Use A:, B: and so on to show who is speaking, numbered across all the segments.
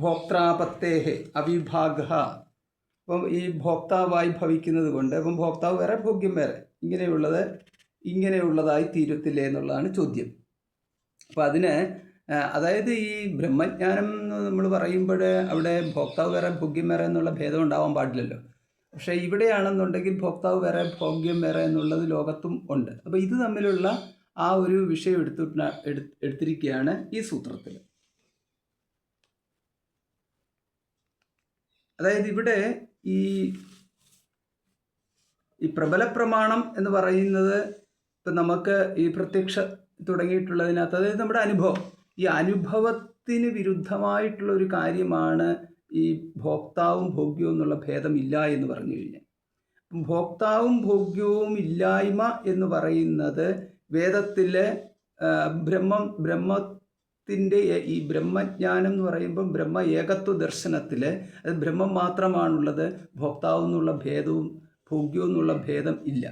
A: ഭോക്താപത്തേഹ് അവിഭാഗഃ. അപ്പം ഈ ഭോക്താവായി ഭവിക്കുന്നത് കൊണ്ട് അപ്പം ഭോക്താവ് വേറെ ഭോഗ്യം വേറെ ഇങ്ങനെയുള്ളതായി തീരത്തില്ലേ എന്നുള്ളതാണ് ചോദ്യം. അപ്പം അതിന് അതായത് ഈ ബ്രഹ്മജ്ഞാനം നമ്മൾ പറയുമ്പോൾ അവിടെ ഭോക്താവ് വേറെ ഭോഗ്യം വേറെ എന്നുള്ള ഭേദം ഉണ്ടാവാൻ പാടില്ലല്ലോ. പക്ഷേ ഇവിടെയാണെന്നുണ്ടെങ്കിൽ ഭോക്താവ് വേറെ ഭോഗ്യം വേറെ എന്നുള്ളത് ലോകത്തും ഉണ്ട്. അപ്പോൾ ഇത് തമ്മിലുള്ള ആ ഒരു വിഷയം എടുത്തിരിക്കുകയാണ് ഈ സൂത്രത്തിൽ. അതായത് ഇവിടെ ഈ പ്രബല പ്രമാണം എന്ന് പറയുന്നത് ഇപ്പം നമുക്ക് ഈ പ്രത്യക്ഷ തുടങ്ങിയിട്ടുള്ളതിനകത്ത്, അതായത് നമ്മുടെ അനുഭവം, ഈ അനുഭവത്തിന് വിരുദ്ധമായിട്ടുള്ള ഒരു കാര്യമാണ് ഈ ഭോക്താവും ഭോഗ്യവും എന്നുള്ള ഭേദമില്ല എന്ന് പറഞ്ഞു കഴിഞ്ഞാൽ. ഭോക്താവും ഭോഗ്യവും ഇല്ലായ്മ എന്ന് പറയുന്നത് വേദത്തിലെ ബ്രഹ്മത്തിൻ്റെ ഈ ബ്രഹ്മജ്ഞാനം എന്ന് പറയുമ്പം ബ്രഹ്മ ഏകത്വ ദർശനത്തിൽ അത് ബ്രഹ്മം മാത്രമാണുള്ളത്, ഭോക്താവ് എന്നുള്ള ഭേദവും ഭോഗ്യവും എന്നുള്ള ഭേദം ഇല്ല.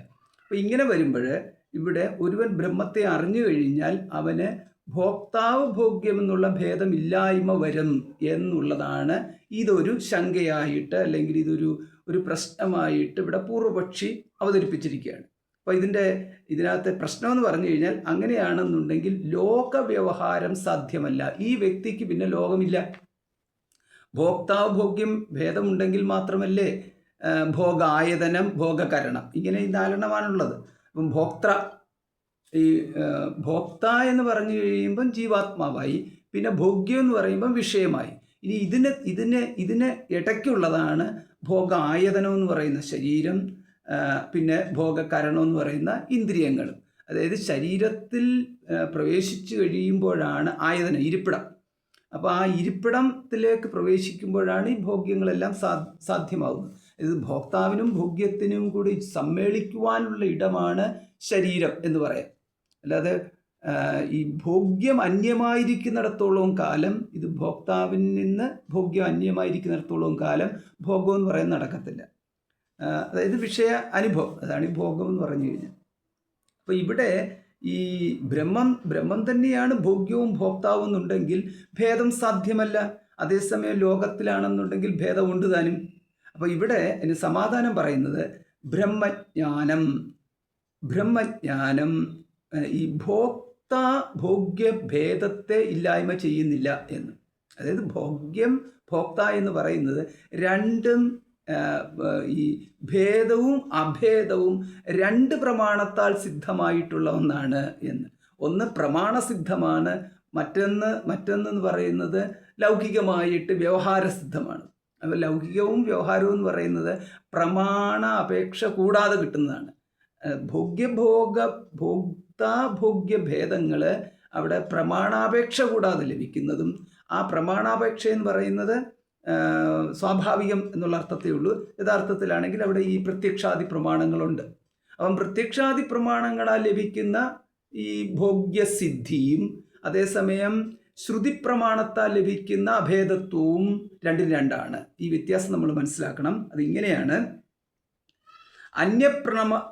A: അപ്പോൾ ഇങ്ങനെ വരുമ്പോൾ ഇവിടെ ഒരുവൻ ബ്രഹ്മത്തെ അറിഞ്ഞു കഴിഞ്ഞാൽ അവന് ഭോക്താവ് ഭോഗ്യം എന്നുള്ള ഭേദമില്ലായ്മ വരും എന്നുള്ളതാണ് ഇതൊരു ശങ്കയായിട്ട്, അല്ലെങ്കിൽ ഒരു പ്രശ്നമായിട്ട് ഇവിടെ പൂർവപക്ഷി അവതരിപ്പിച്ചിരിക്കുകയാണ്. അപ്പോൾ ഇതിനകത്തെ പ്രശ്നമെന്ന് പറഞ്ഞു കഴിഞ്ഞാൽ, അങ്ങനെയാണെന്നുണ്ടെങ്കിൽ ലോകവ്യവഹാരം സാധ്യമല്ല. ഈ വ്യക്തിക്ക് പിന്നെ ലോകമില്ല. ഭോക്താവ് ഭോഗ്യം ഭേദമുണ്ടെങ്കിൽ മാത്രമല്ലേ ഭോഗായതനം ഭോഗകരണം ഇങ്ങനെ ഈ നാലെണ്ണമാണുള്ളത്. അപ്പം ഭോക്ത എന്ന് പറഞ്ഞു കഴിയുമ്പം ജീവാത്മാവായി, പിന്നെ ഭോഗ്യം എന്ന് പറയുമ്പം വിഷയമായി. ഇനി ഇതിന് ഇടയ്ക്കുള്ളതാണ് ഭോഗായതനം എന്ന് പറയുന്ന ശരീരം, പിന്നെ ഭോഗകരണം എന്ന് പറയുന്ന ഇന്ദ്രിയങ്ങളും. അതായത് ശരീരത്തിൽ പ്രവേശിച്ചു കഴിയുമ്പോഴാണ് ആയതനം, ഇരിപ്പിടം. അപ്പോൾ ആ ഇരിപ്പിടത്തിലേക്ക് പ്രവേശിക്കുമ്പോഴാണ് ഈ ഭോഗ്യങ്ങളെല്ലാം സാധ്യമാകുന്നത്. ഇത് ഭോക്താവിനും ഭോഗ്യത്തിനും കൂടി സമ്മേളിക്കുവാനുള്ള ഇടമാണ് ശരീരം എന്ന് പറയാം. അല്ലാതെ ഈ ഭോഗ്യം അന്യമായിരിക്കുന്നിടത്തോളം കാലം, ഇത് ഭോക്താവിൽ നിന്ന് ഭോഗ്യം അന്യമായിരിക്കുന്നിടത്തോളം കാലം ഭോഗം എന്ന് പറയുന്നത് നടക്കത്തില്ല. അതായത് വിഷയ അനുഭവം, അതാണ് ഈ ഭോഗം എന്ന് പറഞ്ഞു കഴിഞ്ഞാൽ. അപ്പോൾ ഇവിടെ ഈ ബ്രഹ്മം തന്നെയാണ് ഭോഗ്യവും ഭോക്താവും എന്നുണ്ടെങ്കിൽ ഭേദം സാധ്യമല്ല. അതേസമയം ലോകത്തിലാണെന്നുണ്ടെങ്കിൽ ഭേദമുണ്ട് താനും. അപ്പോൾ ഇവിടെ അതിന് സമാധാനം പറയുന്നത് ബ്രഹ്മജ്ഞാനം ഈ ഭോഗ്യ ഭേദത്തെ ഇല്ലായ്മ ചെയ്യുന്നില്ല എന്ന്. അതായത് ഭോക്ത എന്ന് പറയുന്നത് രണ്ടും ഈ ഭേദവും അഭേദവും രണ്ട് പ്രമാണത്താൽ സിദ്ധമായിട്ടുള്ള ഒന്നാണ് എന്ന്. ഒന്ന് പ്രമാണസിദ്ധമാണ്, മറ്റൊന്ന് പറയുന്നത് ലൗകികമായിട്ട് വ്യവഹാരസിദ്ധമാണ്. അപ്പോൾ ലൗകികവും വ്യവഹാരവും എന്ന് പറയുന്നത് പ്രമാണ അപേക്ഷ കൂടാതെ കിട്ടുന്നതാണ്. ഭോഗ്യ ഭേദങ്ങൾ അവിടെ പ്രമാണാപേക്ഷ കൂടാതെ ലഭിക്കുന്നതും, ആ പ്രമാണാപേക്ഷ എന്ന് പറയുന്നത് സ്വാഭാവികം എന്നുള്ള അർത്ഥത്തേ ഉള്ളൂ. യഥാർത്ഥത്തിലാണെങ്കിൽ അവിടെ ഈ പ്രത്യക്ഷാദി പ്രമാണങ്ങളുണ്ട്. അപ്പം പ്രത്യക്ഷാദി പ്രമാണങ്ങളാൽ ലഭിക്കുന്ന ഈ ഭോഗ്യസിദ്ധിയും അതേസമയം ശ്രുതി പ്രമാണത്താൽ ലഭിക്കുന്ന അഭേദത്വവും രണ്ടും രണ്ടാണ്. ഈ വ്യത്യാസം നമ്മൾ മനസ്സിലാക്കണം. അതിങ്ങനെയാണ്: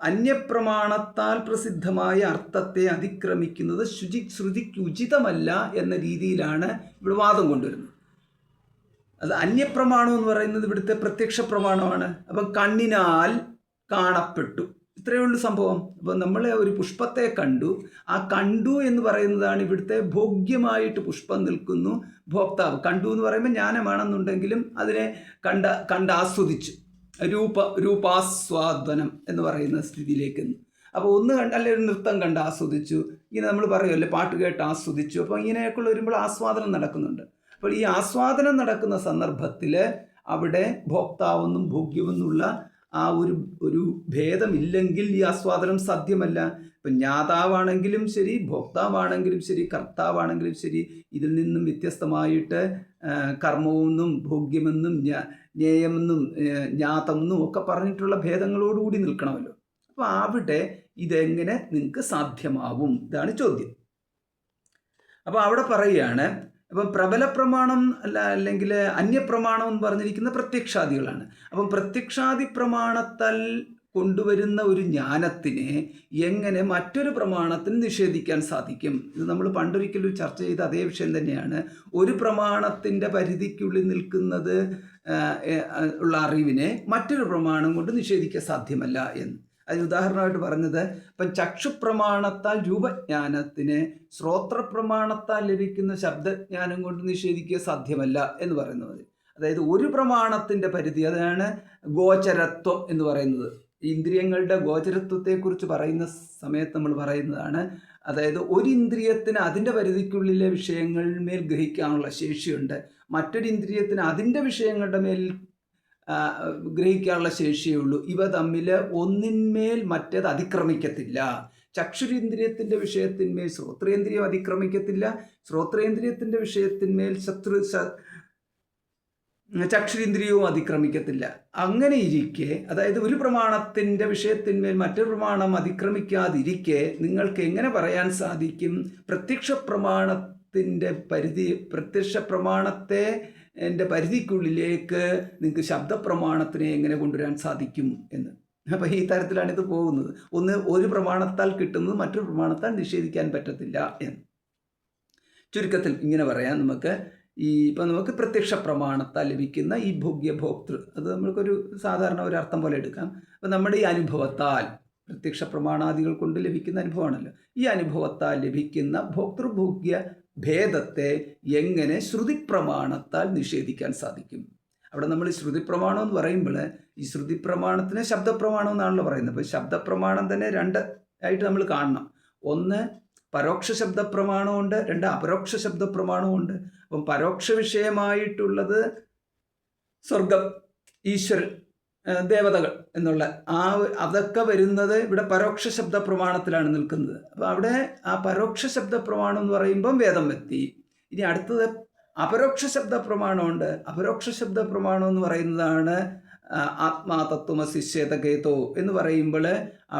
A: അന്യപ്രമാണത്താൽ പ്രസിദ്ധമായ അർത്ഥത്തെ അതിക്രമിക്കുന്നത് ശ്രുതിക്ക് ഉചിതമല്ല എന്ന രീതിയിലാണ് ഇവിടെ വാദം കൊണ്ടുവരുന്നത്. അത് അന്യപ്രമാണം എന്ന് പറയുന്നത് ഇവിടുത്തെ പ്രത്യക്ഷ പ്രമാണമാണ്. അപ്പം കണ്ണിനാൽ കാണപ്പെട്ടു, ഇത്രയേ ഉള്ളൂ സംഭവം. അപ്പം നമ്മൾ ഒരു പുഷ്പത്തെ കണ്ടു എന്ന് പറയുന്നതാണ് ഇവിടുത്തെ ഭോഗ്യമായിട്ട് പുഷ്പം നിൽക്കുന്നു. ഭോക്താവ് കണ്ടു എന്ന് പറയുമ്പോൾ ജ്ഞാനമാണെന്നുണ്ടെങ്കിലും അതിനെ കണ്ടാസ്വദിച്ചു, രൂപാസ്വാദനം എന്ന് പറയുന്ന സ്ഥിതിയിലേക്ക്. അപ്പോൾ ഒന്ന് അല്ലെങ്കിൽ ഒരു നൃത്തം കണ്ട് ആസ്വദിച്ചു, ഇങ്ങനെ നമ്മൾ പറയുമല്ലേ, പാട്ട് കേട്ട് ആസ്വദിച്ചു. അപ്പോൾ ഇങ്ങനെയൊക്കെയുള്ള വരുമ്പോൾ ആസ്വാദനം നടക്കുന്നുണ്ട്. അപ്പോൾ ഈ ആസ്വാദനം നടക്കുന്ന സന്ദർഭത്തിൽ അവിടെ ഭോക്താവെന്നും ഭോഗ്യമെന്നുള്ള ആ ഒരു ഭേദമില്ലെങ്കിൽ ഈ ആസ്വാദനം സാധ്യമല്ല. ഇപ്പം ജ്ഞാതാവാണെങ്കിലും ശരി, ഭോക്താവാണെങ്കിലും ശരി, കർത്താവാണെങ്കിലും ശരി, ഇതിൽ നിന്നും വ്യത്യസ്തമായിട്ട് കർമ്മമെന്നും ഭോഗ്യമെന്നും ജ്ഞേയമെന്നും ജ്ഞാതമെന്നും ഒക്കെ പറഞ്ഞിട്ടുള്ള ഭേദങ്ങളോടുകൂടി നിൽക്കണമല്ലോ. അപ്പോൾ അവിടെ ഇതെങ്ങനെ നിങ്ങൾക്ക് സാധ്യമാവും? ഇതാണ് ചോദ്യം. അപ്പോൾ അവിടെ പറയുകയാണ്, അപ്പം പ്രബല പ്രമാണം അല്ലെങ്കിൽ അന്യപ്രമാണം എന്ന് പറഞ്ഞിരിക്കുന്ന പ്രത്യക്ഷാദികളാണ്. അപ്പം പ്രത്യക്ഷാദി പ്രമാണത്താൽ കൊണ്ടുവരുന്ന ഒരു ജ്ഞാനത്തിനെ എങ്ങനെ മറ്റൊരു പ്രമാണത്തിന് നിഷേധിക്കാൻ സാധിക്കും? ഇത് നമ്മൾ പണ്ടൊരിക്കലും ചർച്ച ചെയ്ത അതേ വിഷയം തന്നെയാണ്. ഒരു പ്രമാണത്തിൻ്റെ പരിധിക്കുള്ളിൽ നിൽക്കുന്നത് ഉള്ള അറിവിനെ മറ്റൊരു പ്രമാണം കൊണ്ട് നിഷേധിക്കാൻ സാധ്യമല്ല എന്ന്. അതിന് ഉദാഹരണമായിട്ട് പറഞ്ഞത്, ഇപ്പം ചക്ഷുപ്രമാണത്താൽ രൂപജ്ഞാനത്തിന് ശ്രോത്രപ്രമാണത്താൽ ലഭിക്കുന്ന ശബ്ദജ്ഞാനം കൊണ്ട് നിഷേധിക്കുക സാധ്യമല്ല എന്ന് പറയുന്നത്. അതായത് ഒരു പ്രമാണത്തിൻ്റെ പരിധി, അതാണ് ഗോചരത്വം എന്ന് പറയുന്നത്. ഇന്ദ്രിയങ്ങളുടെ ഗോചരത്വത്തെക്കുറിച്ച് പറയുന്ന സമയത്ത് നമ്മൾ പറയുന്നതാണ്, അതായത് ഒരു ഇന്ദ്രിയത്തിന് അതിൻ്റെ പരിധിക്കുള്ളിലെ വിഷയങ്ങളിന്മേൽ ഗ്രഹിക്കാനുള്ള ശേഷിയുണ്ട്, മറ്റൊരു ഇന്ദ്രിയത്തിന് അതിൻ്റെ വിഷയങ്ങളുടെ മേൽ ഗ്രഹിക്കാനുള്ള ശേഷിയേ ഉള്ളൂ. ഇവ തമ്മിൽ ഒന്നിന്മേൽ മറ്റേത് അതിക്രമിക്കത്തില്ല. ചക്ഷുരേന്ദ്രിയത്തിൻ്റെ വിഷയത്തിന്മേൽ ശ്രോത്രേന്ദ്രിയം അതിക്രമിക്കത്തില്ല, ശ്രോത്രേന്ദ്രിയത്തിൻ്റെ വിഷയത്തിന്മേൽ ചക്ഷുരേന്ദ്രിയവും അതിക്രമിക്കത്തില്ല. അങ്ങനെ ഇരിക്കെ, അതായത് ഒരു പ്രമാണത്തിൻ്റെ വിഷയത്തിന്മേൽ മറ്റൊരു പ്രമാണം അതിക്രമിക്കാതിരിക്കെ നിങ്ങൾക്ക് എങ്ങനെ പറയാൻ സാധിക്കും പ്രത്യക്ഷ പ്രമാണത്തിൻ്റെ പരിധി, പ്രത്യക്ഷ പ്രമാണത്തെ എൻ്റെ പരിധിക്കുള്ളിലേക്ക് നിങ്ങൾക്ക് ശബ്ദപ്രമാണത്തിനെ എങ്ങനെ കൊണ്ടുവരാൻ സാധിക്കും എന്ന്? അപ്പോൾ ഈ തരത്തിലാണ് ഇത് പോകുന്നത്. ഒരു പ്രമാണത്താൽ കിട്ടുന്നത് മറ്റൊരു പ്രമാണത്താൽ നിഷേധിക്കാൻ പറ്റത്തില്ല എന്ന്. ചുരുക്കത്തിൽ ഇങ്ങനെ പറയാം, ഇപ്പം നമുക്ക് പ്രത്യക്ഷ പ്രമാണത്താൽ ലഭിക്കുന്ന ഈ ഭോഗ്യഭോക്തൃ, അത് നമ്മൾക്കൊരു സാധാരണ ഒരു അർത്ഥം പോലെ എടുക്കാം. അപ്പം നമ്മുടെ ഈ അനുഭവത്താൽ, പ്രത്യക്ഷ പ്രമാണാദികൾ കൊണ്ട് ലഭിക്കുന്ന അനുഭവമാണല്ലോ, ഈ അനുഭവത്താൽ ലഭിക്കുന്ന ഭോക്തൃഭോഗ്യ ഭേദത്തെ എങ്ങനെ ശ്രുതി പ്രമാണത്താൽ നിഷേധിക്കാൻ സാധിക്കും? അവിടെ നമ്മൾ ഈ ശ്രുതി പ്രമാണം എന്ന് പറയുമ്പോൾ ഈ ശ്രുതി പ്രമാണത്തിന് ശബ്ദപ്രമാണം എന്നാണല്ലോ പറയുന്നത്. അപ്പോൾ ശബ്ദപ്രമാണം തന്നെ രണ്ട് ആയിട്ട് നമ്മൾ കാണണം. ഒന്ന് പരോക്ഷ ശബ്ദപ്രമാണമുണ്ട്, രണ്ട് അപരോക്ഷ ശബ്ദപ്രമാണമുണ്ട്. അപ്പം പരോക്ഷ വിഷയമായിട്ടുള്ളത് സ്വർഗം, ഈശ്വരൻ, ദേവതകൾ എന്നുള്ള അതൊക്കെ വരുന്നത് ഇവിടെ പരോക്ഷ ശബ്ദ പ്രമാണത്തിലാണ് നിൽക്കുന്നത്. അപ്പോൾ അവിടെ ആ പരോക്ഷ ശബ്ദ പ്രമാണം എന്ന് പറയുമ്പം വേദം എത്തി. ഇനി അടുത്തത് അപരോക്ഷ ശബ്ദ പ്രമാണമുണ്ട്. അപരോക്ഷ ശബ്ദ പ്രമാണം എന്ന് പറയുന്നതാണ് ആത്മാ തത്വമസി ശ്വേതകേതോ എന്ന് പറയുമ്പോൾ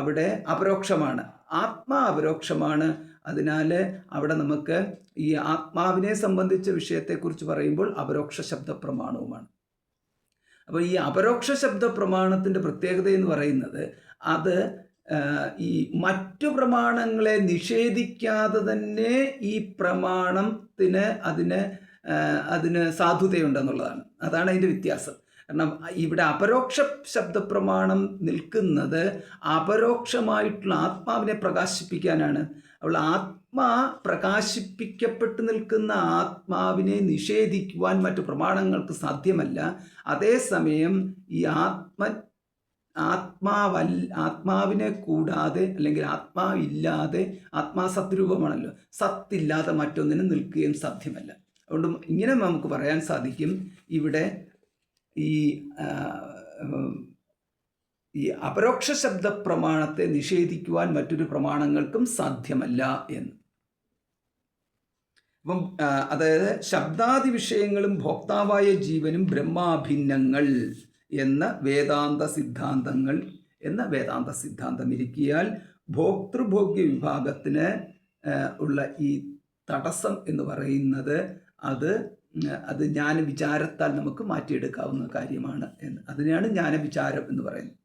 A: അവിടെ അപരോക്ഷമാണ്, ആത്മാ അപരോക്ഷമാണ്. അതിനാൽ അവിടെ നമുക്ക് ഈ ആത്മാവിനെ സംബന്ധിച്ച വിഷയത്തെക്കുറിച്ച് പറയുമ്പോൾ അപരോക്ഷ ശബ്ദ പ്രമാണവുമാണ്. അപ്പോൾ ഈ അപരോക്ഷ ശബ്ദ പ്രമാണത്തിൻ്റെ പ്രത്യേകത എന്ന് പറയുന്നത് അത് ഈ മറ്റു പ്രമാണങ്ങളെ നിഷേധിക്കാതെ തന്നെ ഈ പ്രമാണത്തിന് അതിന് സാധുതയുണ്ടെന്നുള്ളതാണ്. അതാണ് അതിൻ്റെ വ്യത്യാസം. കാരണം ഇവിടെ അപരോക്ഷ ശബ്ദപ്രമാണം നിൽക്കുന്നത് അപരോക്ഷമായിട്ടുള്ള ആത്മാവിനെ പ്രകാശിപ്പിക്കാനാണ്. അപ്പോൾ ആത്മാ പ്രകാശിപ്പിക്കപ്പെട്ട് നിൽക്കുന്ന ആത്മാവിനെ നിഷേധിക്കുവാൻ മറ്റു പ്രമാണങ്ങൾക്ക് സാധ്യമല്ല. അതേസമയം ഈ ആത്മാവിനെ കൂടാതെ, അല്ലെങ്കിൽ ആത്മാവില്ലാതെ, ആത്മാ സദ്രൂപമാണല്ലോ, സത്തില്ലാതെ മറ്റൊന്നിനും നിൽക്കുകയും സാധ്യമല്ല. അതുകൊണ്ട് ഇങ്ങനെ നമുക്ക് പറയാൻ സാധിക്കും, ഇവിടെ ഈ അപരോക്ഷ ശബ്ദ പ്രമാണത്തെ നിഷേധിക്കുവാൻ മറ്റൊരു പ്രമാണങ്ങൾക്കും സാധ്യമല്ല എന്ന്. അപ്പം അതായത് ശബ്ദാദി വിഷയങ്ങളും ഭോക്താവായ ജീവനും ബ്രഹ്മാഭിന്നങ്ങൾ എന്ന വേദാന്ത സിദ്ധാന്തം ഇരിക്കിയാൽ ഭോക്തൃഭോഗ്യ വിഭാഗത്തിന് ഉള്ള ഈ തടസ്സം എന്ന് പറയുന്നത് അത് ജ്ഞാനവിചാരത്താൽ നമുക്ക് മാറ്റിയെടുക്കാവുന്ന കാര്യമാണ് എന്ന്. അതിനെയാണ് ജ്ഞാനവിചാരം എന്ന് പറയുന്നത്.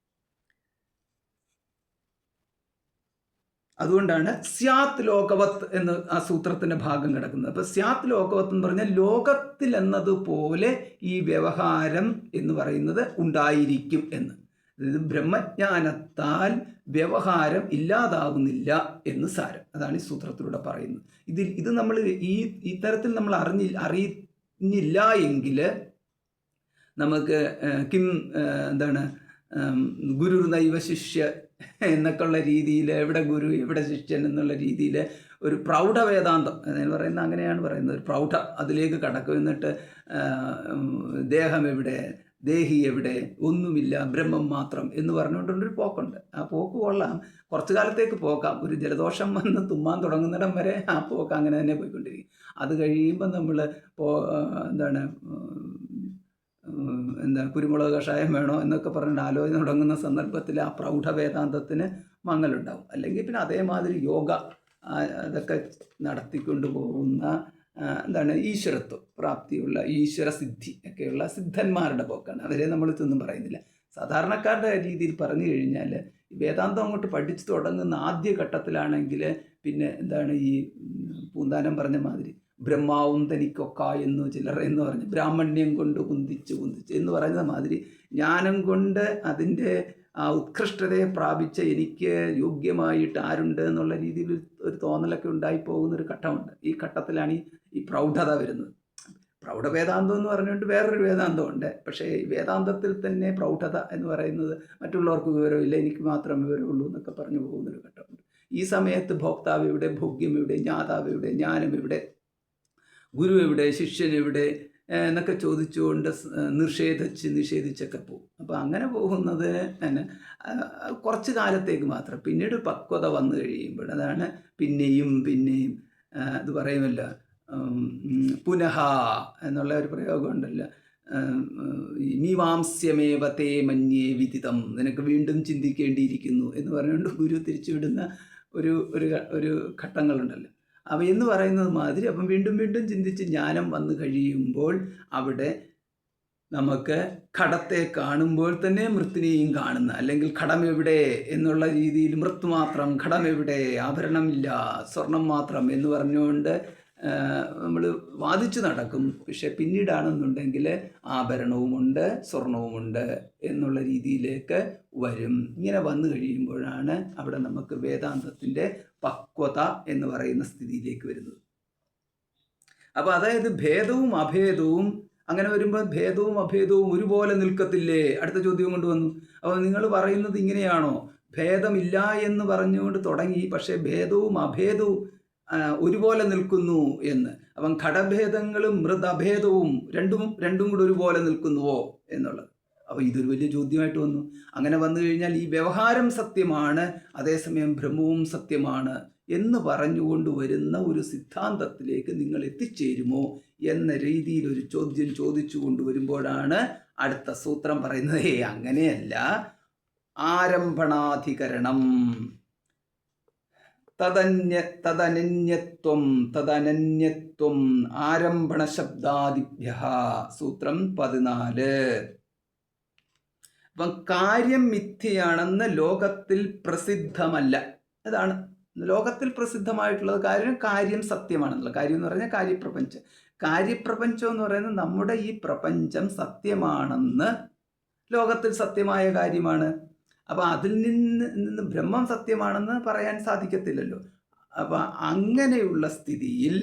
A: അതുകൊണ്ടാണ് സ്യാത് ലോകവത്ത് എന്ന് ആ സൂത്രത്തിൻ്റെ ഭാഗം കിടക്കുന്നത്. അപ്പോൾ സ്യാത് ലോകവത്ത് എന്ന് പറഞ്ഞാൽ ലോകത്തിൽ എന്നതുപോലെ ഈ വ്യവഹാരം എന്ന് പറയുന്നത് ഉണ്ടായിരിക്കും എന്ന്. അതായത് ബ്രഹ്മജ്ഞാനത്താൽ വ്യവഹാരം ഇല്ലാതാകുന്നില്ല എന്ന് സാരം. അതാണ് ഈ സൂത്രത്തിലൂടെ പറയുന്നത്. ഇത് നമ്മൾ ഈ തരത്തിൽ നമ്മൾ അറിഞ്ഞില്ല എങ്കിൽ നമുക്ക് ഗുരു നൈവ ശിഷ്യ എന്നൊക്കെ ഉള്ള രീതിയിൽ, എവിടെ ഗുരു എവിടെ ശിഷ്യൻ എന്നുള്ള രീതിയിൽ ഒരു പ്രൗഢ വേദാന്തം എന്ന് പറയുന്നത് അങ്ങനെയാണ് പറയുന്നത്. ഒരു പ്രൗഢ അതിലേക്ക് കടക്കും. എന്നിട്ട് ദേഹം എവിടെ, ദേഹി എവിടെ, ഒന്നുമില്ല, ബ്രഹ്മം മാത്രം എന്ന് പറഞ്ഞുകൊണ്ടുള്ളൊരു പോക്കുണ്ട്. ആ പോക്ക് കൊള്ളാം, കുറച്ചു കാലത്തേക്ക് പോക്കാം. ഒരു ജലദോഷം വന്ന് തുമ്മാൻ തുടങ്ങുന്നിടം വരെ ആ പോക്ക് അങ്ങനെ തന്നെ പോയിക്കൊണ്ടിരിക്കും. അത് കഴിയുമ്പോൾ നമ്മൾ കുരുമുളക് കഷായം വേണോ എന്നൊക്കെ പറഞ്ഞിട്ട് ആലോചന തുടങ്ങുന്ന സന്ദർഭത്തിൽ ആ പ്രൗഢ വേദാന്തത്തിന് മങ്ങലുണ്ടാവും. അല്ലെങ്കിൽ പിന്നെ അതേമാതിരി യോഗ അതൊക്കെ നടത്തിക്കൊണ്ട് പോകുന്ന ഈശ്വരത്വം പ്രാപ്തിയുള്ള ഈശ്വരസിദ്ധി ഒക്കെയുള്ള സിദ്ധന്മാരുടെ പോക്കാണ്. അവരെ നമ്മൾ ഇതൊന്നും പറയുന്നില്ല. സാധാരണക്കാരുടെ രീതിയിൽ പറഞ്ഞു കഴിഞ്ഞാൽ വേദാന്തം അങ്ങോട്ട് പഠിച്ചു തുടങ്ങുന്ന ആദ്യ ഘട്ടത്തിലാണെങ്കിൽ പിന്നെ എന്താണ് ഈ പൂന്താനം പറഞ്ഞ മാതിരി ബ്രഹ്മാവും തനിക്കൊക്ക എന്ന് ചിലർ എന്ന് പറഞ്ഞ് ബ്രാഹ്മണ്യം കൊണ്ട് കുന്തിച്ച് എന്ന് പറയുന്ന മാതിരി ജ്ഞാനം കൊണ്ട് അതിൻ്റെ ആ ഉത്കൃഷ്ടതയെ പ്രാപിച്ച എനിക്ക് യോഗ്യമായിട്ട് ആരുണ്ട് എന്നുള്ള രീതിയിൽ ഒരു തോന്നലൊക്കെ ഉണ്ടായി പോകുന്നൊരു ഘട്ടമുണ്ട്. ഈ ഘട്ടത്തിലാണ് ഈ പ്രൗഢത വരുന്നത്. പ്രൗഢവേദാന്തം എന്ന് പറഞ്ഞുകൊണ്ട് വേറൊരു വേദാന്തമുണ്ട്. പക്ഷേ ഈ വേദാന്തത്തിൽ തന്നെ പ്രൗഢത എന്ന് പറയുന്നത് മറ്റുള്ളവർക്ക് വിവരമില്ല, എനിക്ക് മാത്രം വിവരമുള്ളൂ എന്നൊക്കെ പറഞ്ഞു പോകുന്നൊരു ഘട്ടമുണ്ട്. ഈ സമയത്ത് ഭോക്താവ് എവിടെ, ഭോഗ്യം എവിടെ, ജ്ഞാതാവ് എവിടെ, ജ്ഞാനം എവിടെ, ഗുരു എവിടെ, ശിഷ്യൻ എവിടെ എന്നൊക്കെ ചോദിച്ചുകൊണ്ട് നിഷേധിച്ചൊക്കെ പോകും. അപ്പോൾ അങ്ങനെ പോകുന്നത് തന്നെ കുറച്ച് കാലത്തേക്ക് മാത്രം. പിന്നീട് പക്വത വന്നു കഴിയുമ്പോൾ അതാണ് പിന്നെയും ഇത് പറയുമല്ലോ, പുനഃ എന്നുള്ള ഒരു പ്രയോഗം ഉണ്ടല്ലോ, മീമാംസ്യമേവ തേ മന്യേ വിദിതം, നിനക്ക് വീണ്ടും ചിന്തിക്കേണ്ടിയിരിക്കുന്നു എന്ന് പറഞ്ഞുകൊണ്ട് ഗുരു തിരിച്ചുവിടുന്ന ഒരു ഘട്ടങ്ങളുണ്ടല്ലോ. എന്ന് പറയുന്നത് മാതിരി അപ്പം വീണ്ടും ചിന്തിച്ച് ജ്ഞാനം വന്നു കഴിയുമ്പോൾ അവിടെ നമുക്ക് ഘടത്തെ കാണുമ്പോൾ തന്നെ മൃത്തിനെയും കാണുന്ന, അല്ലെങ്കിൽ ഘടം എവിടെ എന്നുള്ള രീതിയിൽ മൃത്ത് മാത്രം, ഘടം എവിടെ, ആഭരണമില്ല, സ്വർണം മാത്രം എന്ന് പറഞ്ഞുകൊണ്ട് നമ്മൾ വാദിച്ചു നടക്കും. പക്ഷെ പിന്നീടാണെന്നുണ്ടെങ്കിൽ ആഭരണവുമുണ്ട്, സ്വർണവുമുണ്ട് എന്നുള്ള രീതിയിലേക്ക് വരും. ഇങ്ങനെ വന്നു കഴിയുമ്പോഴാണ് അവിടെ നമുക്ക് വേദാന്തത്തിൻ്റെ പക്വത എന്ന് പറയുന്ന സ്ഥിതിയിലേക്ക് വരുന്നത്. അപ്പോൾ അതായത് ഭേദവും അഭേദവും അങ്ങനെ വരുമ്പോൾ ഭേദവും അഭേദവും ഒരുപോലെ നിൽക്കത്തില്ലേ? അടുത്ത ചോദ്യം കൊണ്ടുവന്നു. അപ്പോൾ നിങ്ങൾ പറയുന്നത് ഇങ്ങനെയാണോ? ഭേദമില്ല എന്ന് പറഞ്ഞുകൊണ്ട് തുടങ്ങി, പക്ഷേ ഭേദവും അഭേദവും ഒരുപോലെ നിൽക്കുന്നു എന്ന്. അപ്പം ഘടഭേദങ്ങളും മൃതഭേദവും രണ്ടും കൂടെ ഒരുപോലെ നിൽക്കുന്നുവോ എന്നുള്ളത്. അപ്പോൾ ഇതൊരു വലിയ ചോദ്യമായിട്ട് വന്നു. അങ്ങനെ വന്നു കഴിഞ്ഞാൽ ഈ വ്യവഹാരം സത്യമാണ്, അതേസമയം ബ്രഹ്മവും സത്യമാണ് എന്ന് പറഞ്ഞുകൊണ്ട് വരുന്ന ഒരു സിദ്ധാന്തത്തിലേക്ക് നിങ്ങൾ എത്തിച്ചേരുമോ എന്ന രീതിയിൽ ഒരു ചോദ്യം ചോദിച്ചു കൊണ്ടുവരുമ്പോഴാണ് അടുത്ത സൂത്രം പറയുന്നത്, അങ്ങനെയല്ല, ആരംഭണാധികരണം തദനന്യത്വം ആരംഭണ ശബ്ദാദിഭ്യ. സൂത്രം 14. അപ്പം കാര്യം മിഥ്യയാണെന്ന് ലോകത്തിൽ പ്രസിദ്ധമല്ല. അതാണ് ലോകത്തിൽ പ്രസിദ്ധമായിട്ടുള്ളത്. കാര്യം സത്യമാണെന്നുള്ള കാര്യം എന്ന് പറഞ്ഞാൽ കാര്യപ്രപഞ്ചം എന്ന് പറയുന്നത് നമ്മുടെ ഈ പ്രപഞ്ചം സത്യമാണെന്ന് ലോകത്തിൽ സത്യമായ കാര്യമാണ്. അപ്പം അതിൽ നിന്ന് ബ്രഹ്മം സത്യമാണെന്ന് പറയാൻ സാധിക്കത്തില്ലല്ലോ. അപ്പം അങ്ങനെയുള്ള സ്ഥിതിയിൽ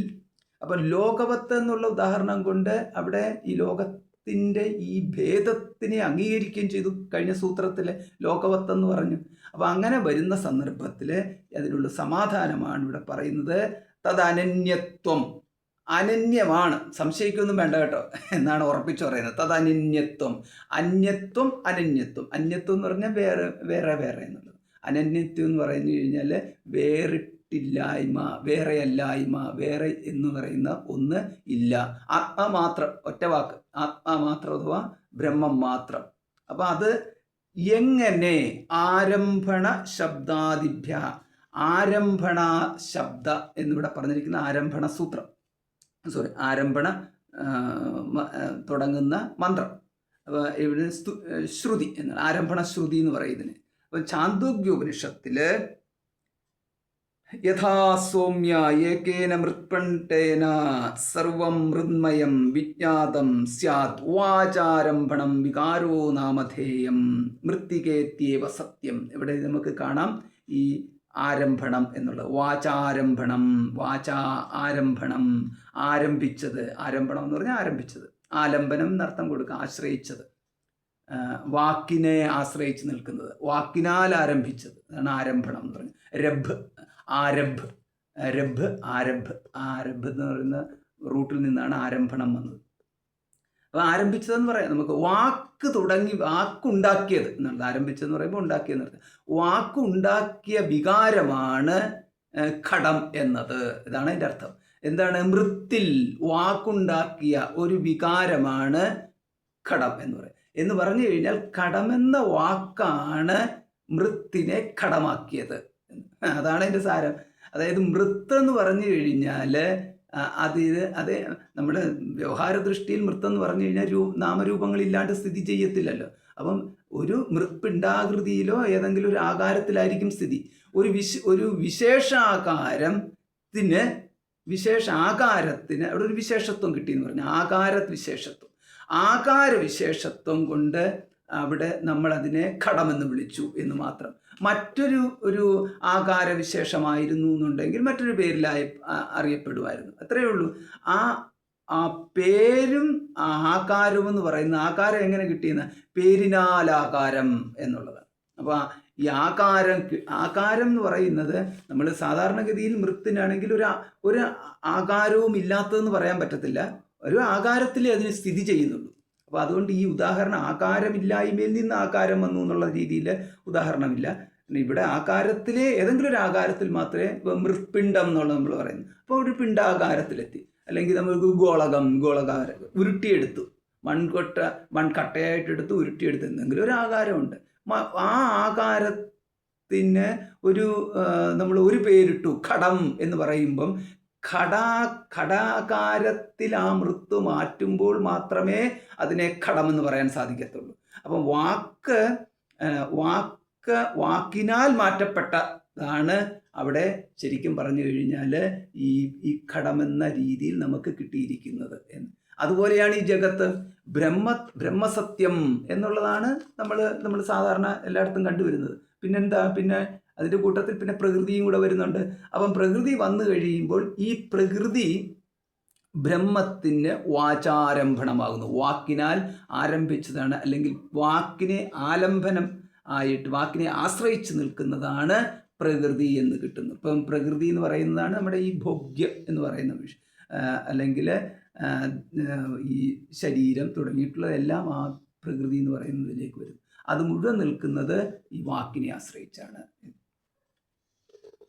A: അപ്പം ലോകവത്ത് എന്നുള്ള ഉദാഹരണം കൊണ്ട് അവിടെ ഈ ലോകത്തിൻ്റെ ഈ ഭേദത്തിനെ അംഗീകരിക്കുകയും ചെയ്തു. കഴിഞ്ഞ സൂത്രത്തിൽ ലോകവത്ത് എന്ന് പറഞ്ഞു. അപ്പം അങ്ങനെ വരുന്ന സന്ദർഭത്തിൽ അതിനുള്ള സമാധാനമാണ് ഇവിടെ പറയുന്നത്. തദനന്യത്വം, അനന്യമാണ്, സംശയിക്കൊന്നും വേണ്ട കേട്ടോ എന്നാണ് ഉറപ്പിച്ചു പറയുന്നത്. തദനന്യത്വം, അന്യത്വം അനന്യത്വം. അന്യത്വം എന്ന് പറഞ്ഞാൽ വേറെ എന്നുള്ളത്. അനന്യത്വം എന്ന് പറഞ്ഞു കഴിഞ്ഞാൽ വേറിട്ടില്ലായ്മ, വേറെയല്ലായ്മ, വേറെ എന്ന് പറയുന്ന ഒന്ന് ഇല്ല. ആത്മാ മാത്രം, ഒറ്റ വാക്ക്, ആത്മാ മാത്രം അഥവാ ബ്രഹ്മം മാത്രം. അപ്പം അത് എങ്ങനെ? ആരംഭണ ശബ്ദാദിഭ്യ, ആരംഭണ ശബ്ദ എന്നിവിടെ പറഞ്ഞിരിക്കുന്ന ആരംഭണ സൂത്രം, ആരംഭണ തുടങ്ങുന്ന മന്ത്രം. അപ്പോൾ ഇവിടെ ശ്രുതി എന്നാണ് ആരംഭണ ശ്രുതി എന്ന് പറയുന്നതിന്. അപ്പം ഛാന്ദോഗ്യോപനിഷത്തിൽ യഥാ സൗമ്യ ഏകേന മൃത്പണ്ഡേന സർവം മൃന്മയം വിജ്ഞാതം സ്യാത് വാചാരംഭണം വികാരോ നാമധേയം മൃത്തികേത്യവ സത്യം. ഇവിടെ നമുക്ക് കാണാം ഈ ആരംഭണം എന്നുള്ളത്. വാചാരംഭണം, ആരംഭണം, ആരംഭിച്ചത്. ആരംഭണം എന്ന് പറഞ്ഞാൽ ആരംഭിച്ചത്. ആലംബനം എന്നർത്ഥം കൊടുക്കുക, ആശ്രയിച്ചത്, വാക്കിനെ ആശ്രയിച്ച് നിൽക്കുന്നത്, വാക്കിനാൽ ആരംഭിച്ചത്, അതാണ് ആരംഭണം എന്ന് പറഞ്ഞത്. ആരംഭ് എന്ന് പറയുന്ന റൂട്ടിൽ നിന്നാണ് ആരംഭണം വന്നത്. അപ്പോൾ ആരംഭിച്ചതെന്ന് പറയാം നമുക്ക്. വാക്ക് തുടങ്ങി, വാക്കുണ്ടാക്കിയത് എന്നുള്ളത്. ആരംഭിച്ചതെന്ന് പറയുമ്പോൾ ഉണ്ടാക്കിയെന്ന്. വാക്കുണ്ടാക്കിയ വികാരമാണ് ഘടം എന്നത്. ഇതാണ് അതിൻ്റെ അർത്ഥം. എന്താണ്? മൃത്തിൽ വാക്കുണ്ടാക്കിയ ഒരു വികാരമാണ് ഘടം എന്ന് പറയും. എന്ന് പറഞ്ഞു കഴിഞ്ഞാൽ ഘടമെന്ന വാക്കാണ് മൃത്തിനെ ഘടമാക്കിയത്. അതാണ് അതിൻ്റെ സാരം. അതായത് മൃത്ത് എന്ന് പറഞ്ഞു കഴിഞ്ഞാൽ അത് നമ്മുടെ വ്യവഹാര ദൃഷ്ടിയിൽ മൃത്തെന്ന് പറഞ്ഞു കഴിഞ്ഞാൽ നാമരൂപങ്ങളില്ലാണ്ട് സ്ഥിതി ചെയ്യത്തില്ലല്ലോ. അപ്പം ഒരു മൃത്പിണ്ഡാകൃതിയിലോ ഏതെങ്കിലും ഒരു ആകാരത്തിലായിരിക്കും സ്ഥിതി. ഒരു വിശേഷാകാരത്തിന് അവിടെ ഒരു വിശേഷത്വം കിട്ടിയെന്ന് പറഞ്ഞു. ആകാരവിശേഷത്വം കൊണ്ട് അവിടെ നമ്മളതിനെ ഘടമെന്ന് വിളിച്ചു എന്ന് മാത്രം. ഒരു ആകാരവിശേഷമായിരുന്നു എന്നുണ്ടെങ്കിൽ മറ്റൊരു പേരിലായി അറിയപ്പെടുമായിരുന്നു. അത്രയേ ഉള്ളൂ. ആ പേരും ആകാരവും എന്ന് പറയുന്ന ആകാരം എങ്ങനെ കിട്ടിയെന്ന് പേരിനാലാകാരം എന്നുള്ളതാണ്. അപ്പോൾ ഈ ആകാരം എന്ന് പറയുന്നത് നമ്മൾ സാധാരണഗതിയിൽ മൃത്തിനാണെങ്കിൽ ഒരു ആകാരവും ഇല്ലാത്തതെന്ന് പറയാൻ പറ്റത്തില്ല. ഒരു ആകാരത്തിലേ അതിന് സ്ഥിതി ചെയ്യുന്നുള്ളൂ. അപ്പോൾ അതുകൊണ്ട് ഈ ഉദാഹരണം ആകാരമില്ലായ്മയിൽ നിന്ന് ആകാരം വന്നു എന്നുള്ള രീതിയിൽ ഉദാഹരണമില്ല. ഇവിടെ ആകാരത്തിലെ ഏതെങ്കിലും ഒരു ആകാരത്തിൽ മാത്രമേ മൃത്പിണ്ഡം എന്നുള്ളത് നമ്മൾ പറയുന്നു. അപ്പോൾ ഒരു പിണ്ഡാകാരത്തിലെത്തി. അല്ലെങ്കിൽ നമുക്ക് ഗോളകാരം ഉരുട്ടിയെടുത്തു, മൺകട്ടയായിട്ടെടുത്ത് ഉരുട്ടിയെടുത്ത് എന്തെങ്കിലും ഒരു ആകാരമുണ്ട്. ആ ആകാരത്തിന് നമ്മൾ ഒരു പേരിട്ടു ഘടം എന്ന് പറയുമ്പം ഘടാകാരത്തിൽ ആ മൃത്ത് മാറ്റുമ്പോൾ മാത്രമേ അതിനെ ഘടമെന്ന് പറയാൻ സാധിക്കത്തുള്ളൂ. അപ്പം വാക്കിനാൽ മാറ്റപ്പെട്ടതാണ് അവിടെ ശരിക്കും പറഞ്ഞു കഴിഞ്ഞാൽ ഈ ഘടമെന്ന രീതിയിൽ നമുക്ക് കിട്ടിയിരിക്കുന്നത് എന്ന്. അതുപോലെയാണ് ഈ ജഗത്ത്. ബ്രഹ്മസത്യം എന്നുള്ളതാണ് നമ്മൾ സാധാരണ എല്ലായിടത്തും കണ്ടുവരുന്നത്. പിന്നെ അതിൻ്റെ കൂട്ടത്തിൽ പിന്നെ പ്രകൃതിയും കൂടെ വരുന്നുണ്ട്. അപ്പം പ്രകൃതി വന്നു കഴിയുമ്പോൾ ഈ പ്രകൃതി ബ്രഹ്മത്തിന് വാചാരംഭണമാകുന്നു. വാക്കിനാൽ ആരംഭിച്ചതാണ്, അല്ലെങ്കിൽ വാക്കിനെ ആലംബനം ആയിട്ട് വാക്കിനെ ആശ്രയിച്ച് നിൽക്കുന്നതാണ് പ്രകൃതി എന്ന് കിട്ടുന്നു. ഇപ്പം പ്രകൃതി എന്ന് പറയുന്നതാണ് നമ്മുടെ ഈ ഭോഗ്യം എന്ന് പറയുന്ന വിഷയം, അല്ലെങ്കിൽ ഈ ശരീരം തുടങ്ങിയിട്ടുള്ളതെല്ലാം ആ പ്രകൃതി എന്ന് പറയുന്നതിലേക്ക് വരും. അത് മുഴുവൻ നിൽക്കുന്നത് ഈ വാക്കിനെ ആശ്രയിച്ചാണ്.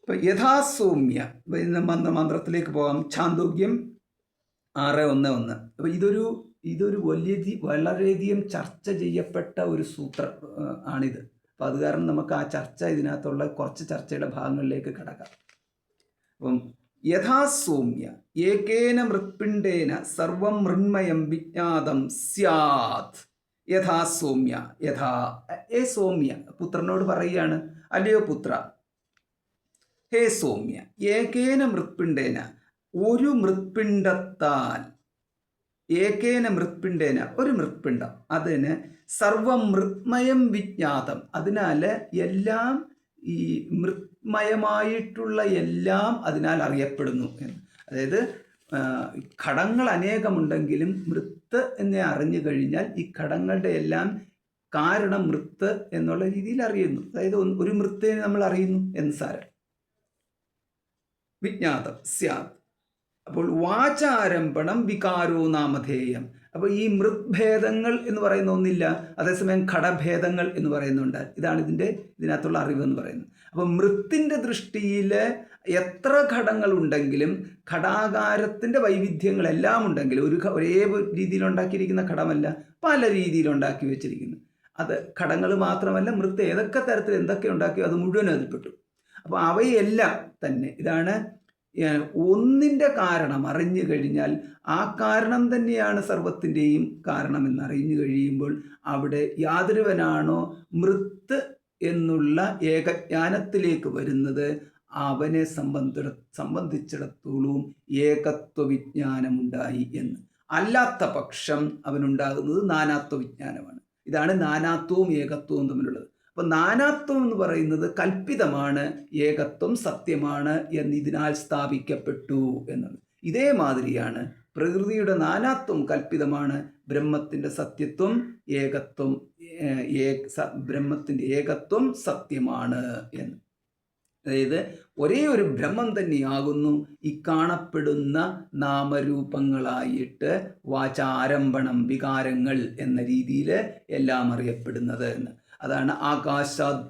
A: ഇപ്പം യഥാസൗമ്യ മന്ത്രത്തിലേക്ക് പോകാം. ഛാന്തോഗ്യം 6:1. അപ്പോൾ ഇതൊരു വളരെയധികം ചർച്ച ചെയ്യപ്പെട്ട ഒരു സൂത്രം ആണിത്. അപ്പം അത് കാരണം നമുക്ക് ആ ചർച്ച, ഇതിനകത്തുള്ള കുറച്ച് ചർച്ചയുടെ ഭാഗങ്ങളിലേക്ക് കടക്കാം. അപ്പം യഥാസൗമ്യ ഏകേന മൃത്പിണ്ഡേന സർവം മൃണ്മയം വിജ്ഞാതം സ്യാത്. യഥാസൗമ്യ സൗമ്യ പുത്രനോട് പറയുകയാണ്, അല്ലയോ പുത്ര, ഹേ സൗമ്യ, ഏകേന മൃത്പിണ്ഡേന ഒരു മൃത്പിണ്ഡത്താൽ, ഒരു മൃത്പിണ്ഡം, അതിന് സർവം മൃത്മയം വിജ്ഞാതം, അതിനാൽ എല്ലാം ഈ മൃത്മയമായിട്ടുള്ള എല്ലാം അതിനാൽ അറിയപ്പെടുന്നു എന്ന്. അതായത് ഘടങ്ങൾ അനേകമുണ്ടെങ്കിലും മൃത്ത് എന്നെ അറിഞ്ഞു കഴിഞ്ഞാൽ ഈ ഘടങ്ങളുടെ എല്ലാം കാരണം മൃത്ത് എന്നുള്ള രീതിയിൽ അറിയുന്നു. അതായത് ഒരു മൃത്തിനെ നമ്മൾ അറിയുന്നു എന്ന് സാരം. വിജ്ഞാതം സ്യാത്. അപ്പോൾ വാചാരംഭണം വികാരോ നാമധേയം. അപ്പോൾ ഈ മൃത്ഭേദങ്ങൾ എന്ന് പറയുന്ന ഒന്നില്ല, അതേസമയം ഘടഭേദങ്ങൾ എന്ന് പറയുന്നുണ്ട്. ഇതാണ് ഇതിനകത്തുള്ള അറിവ് എന്ന് പറയുന്നത്. അപ്പോൾ മൃത്തിൻ്റെ ദൃഷ്ടിയിൽ എത്ര ഘടങ്ങളുണ്ടെങ്കിലും ഘടാകാരത്തിൻ്റെ വൈവിധ്യങ്ങളെല്ലാം ഉണ്ടെങ്കിലും ഒരേ രീതിയിലുണ്ടാക്കിയിരിക്കുന്ന ഘടമല്ല, പല രീതിയിലുണ്ടാക്കി വെച്ചിരിക്കുന്നു. അത് ഘടങ്ങൾ മാത്രമല്ല, മൃത്ത് ഏതൊക്കെ തരത്തിൽ എന്തൊക്കെ ഉണ്ടാക്കിയോ അത് മുഴുവൻ അതിൽപ്പെട്ടു. അപ്പോൾ അവയെല്ലാം തന്നെ ഇതാണ് ഒന്നിൻ്റെ കാരണം അറിഞ്ഞു കഴിഞ്ഞാൽ ആ കാരണം തന്നെയാണ് സർവത്തിൻ്റെയും കാരണം എന്നറിഞ്ഞു കഴിയുമ്പോൾ അവിടെ യാതൊരുവനാണോ മൃത്ത് എന്നുള്ള ഏകജ്ഞാനത്തിലേക്ക് വരുന്നത് അവനെ സംബന്ധിച്ചിടത്തോളം ഏകത്വ വിജ്ഞാനമുണ്ടായി എന്ന്. അല്ലാത്ത പക്ഷം അവനുണ്ടാകുന്നത് നാനാത്വ വിജ്ഞാനമാണ്. ഇതാണ് നാനാത്വവും ഏകത്വവും തമ്മിലുള്ളത്. അപ്പം നാനാത്വം എന്ന് പറയുന്നത് കൽപ്പിതമാണ്, ഏകത്വം സത്യമാണ് എന്നിതിനാൽ സ്ഥാപിക്കപ്പെട്ടു എന്നുള്ളത്. ഇതേമാതിരിയാണ് പ്രകൃതിയുടെ നാനാത്വം കൽപ്പിതമാണ്, ബ്രഹ്മത്തിൻ്റെ സത്യത്വം ഏകത്വം, ബ്രഹ്മത്തിൻ്റെ ഏകത്വം സത്യമാണ് എന്ന്. അതായത് ഒരേ ഒരു ബ്രഹ്മം തന്നെയാകുന്നു ഈ കാണപ്പെടുന്ന നാമരൂപങ്ങളായിട്ട് വാചാരംഭണം വികാരങ്ങൾ എന്ന രീതിയിൽ എല്ലാം അറിയപ്പെടുന്നത് എന്ന്. അതാണ് ആകാശാത്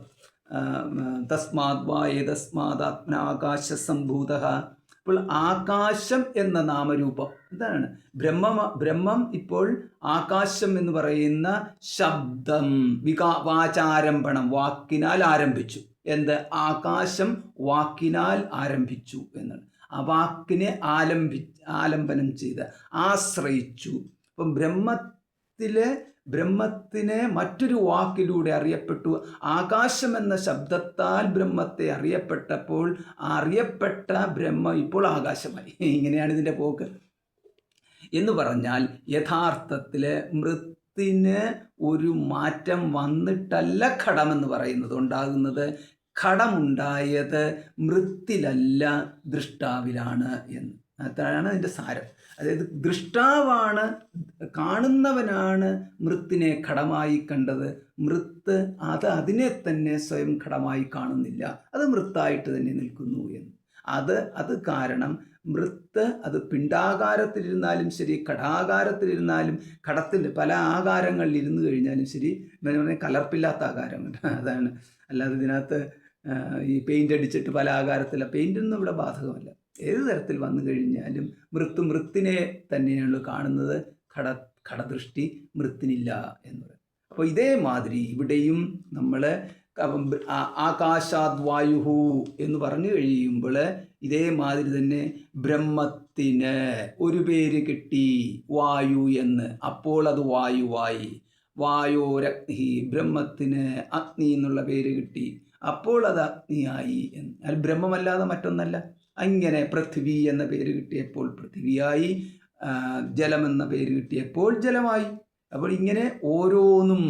A: തസ്മാത് വായതസ്മാതാത്മനാകാശ സംഭൂതഃ. അപ്പോൾ ആകാശം എന്ന നാമരൂപം എന്താണ്? ബ്രഹ്മം ഇപ്പോൾ ആകാശം എന്ന് പറയുന്ന ശബ്ദം വാചാരംഭണം വാക്കിനാൽ ആരംഭിച്ചു. ആകാശം വാക്കിനാൽ ആരംഭിച്ചു എന്നാണ്. ആ വാക്കിനെ ആലംബനം ചെയ്ത് ആശ്രയിച്ചു. അപ്പം ബ്രഹ്മത്തിനെ മറ്റൊരു വാക്കിലൂടെ അറിയപ്പെട്ടു. ആകാശം എന്ന ശബ്ദത്താൽ ബ്രഹ്മത്തെ അറിയപ്പെട്ടപ്പോൾ അറിയപ്പെട്ട ബ്രഹ്മം ഇപ്പോൾ ആകാശമായി. ഇങ്ങനെയാണ് ഇതിൻ്റെ പോക്ക്. എന്ന് പറഞ്ഞാൽ യഥാർത്ഥത്തിൽ മൃത്തിന് ഒരു മാറ്റം വന്നിട്ടല്ല ഘടമെന്ന് പറയുന്നത് ഉണ്ടാകുന്നത്. ഘടമുണ്ടായത് മൃത്തിലല്ല, ദൃഷ്ടാവിലാണ് എന്ന്. അതാണ് അതിൻ്റെ സാരം. അതായത് ദൃഷ്ടാവാണ്, കാണുന്നവനാണ് മൃത്തിനെ ഘടമായി കണ്ടത്. മൃത്ത് അതിനെ തന്നെ സ്വയം ഘടമായി കാണുന്നില്ല, അത് മൃത്തായിട്ട് തന്നെ നിൽക്കുന്നു എന്ന്. അത് കാരണം മൃത്ത് അത് പിണ്ടാകാരത്തിലിരുന്നാലും ശരി, ഘടാകാരത്തിലിരുന്നാലും, ഘടത്തിൻ്റെ പല ആകാരങ്ങളിൽ ഇരുന്ന് കഴിഞ്ഞാലും ശരി, കലർപ്പില്ലാത്ത ആകാരമുണ്ട്. അതാണ്. അല്ലാതെ ഇതിനകത്ത് ഈ പെയിൻ്റ് അടിച്ചിട്ട് പല ആകാരത്തില്ല, പെയിൻ്റൊന്നും ഇവിടെ ബാധകമല്ല. ഏത് തരത്തിൽ വന്നു കഴിഞ്ഞാലും മൃത്തിനെ തന്നെയാണ് കാണുന്നത്. ഘടദൃഷ്ടി മൃത്തിനില്ല എന്ന് പറയും. അപ്പോൾ ഇതേമാതിരി ഇവിടെയും നമ്മൾ ആകാശാദ് വായുഹു എന്ന് പറഞ്ഞു കഴിയുമ്പോൾ ഇതേമാതിരി തന്നെ ബ്രഹ്മത്തിന് ഒരു പേര് കിട്ടി, വായു എന്ന്. അപ്പോൾ അത് വായുവായി. വായോരഗ്നി, ബ്രഹ്മത്തിന് അഗ്നി എന്നുള്ള പേര് കിട്ടി, അപ്പോൾ അത് അഗ്നിയായി എന്ന്. അത് ബ്രഹ്മമല്ലാതെ മറ്റൊന്നല്ല. അങ്ങനെ പൃഥ്വി എന്ന പേര് കിട്ടിയപ്പോൾ പൃഥ്വിയായി, ജലമെന്ന പേര് കിട്ടിയപ്പോൾ ജലമായി. അപ്പോൾ ഇങ്ങനെ ഓരോന്നും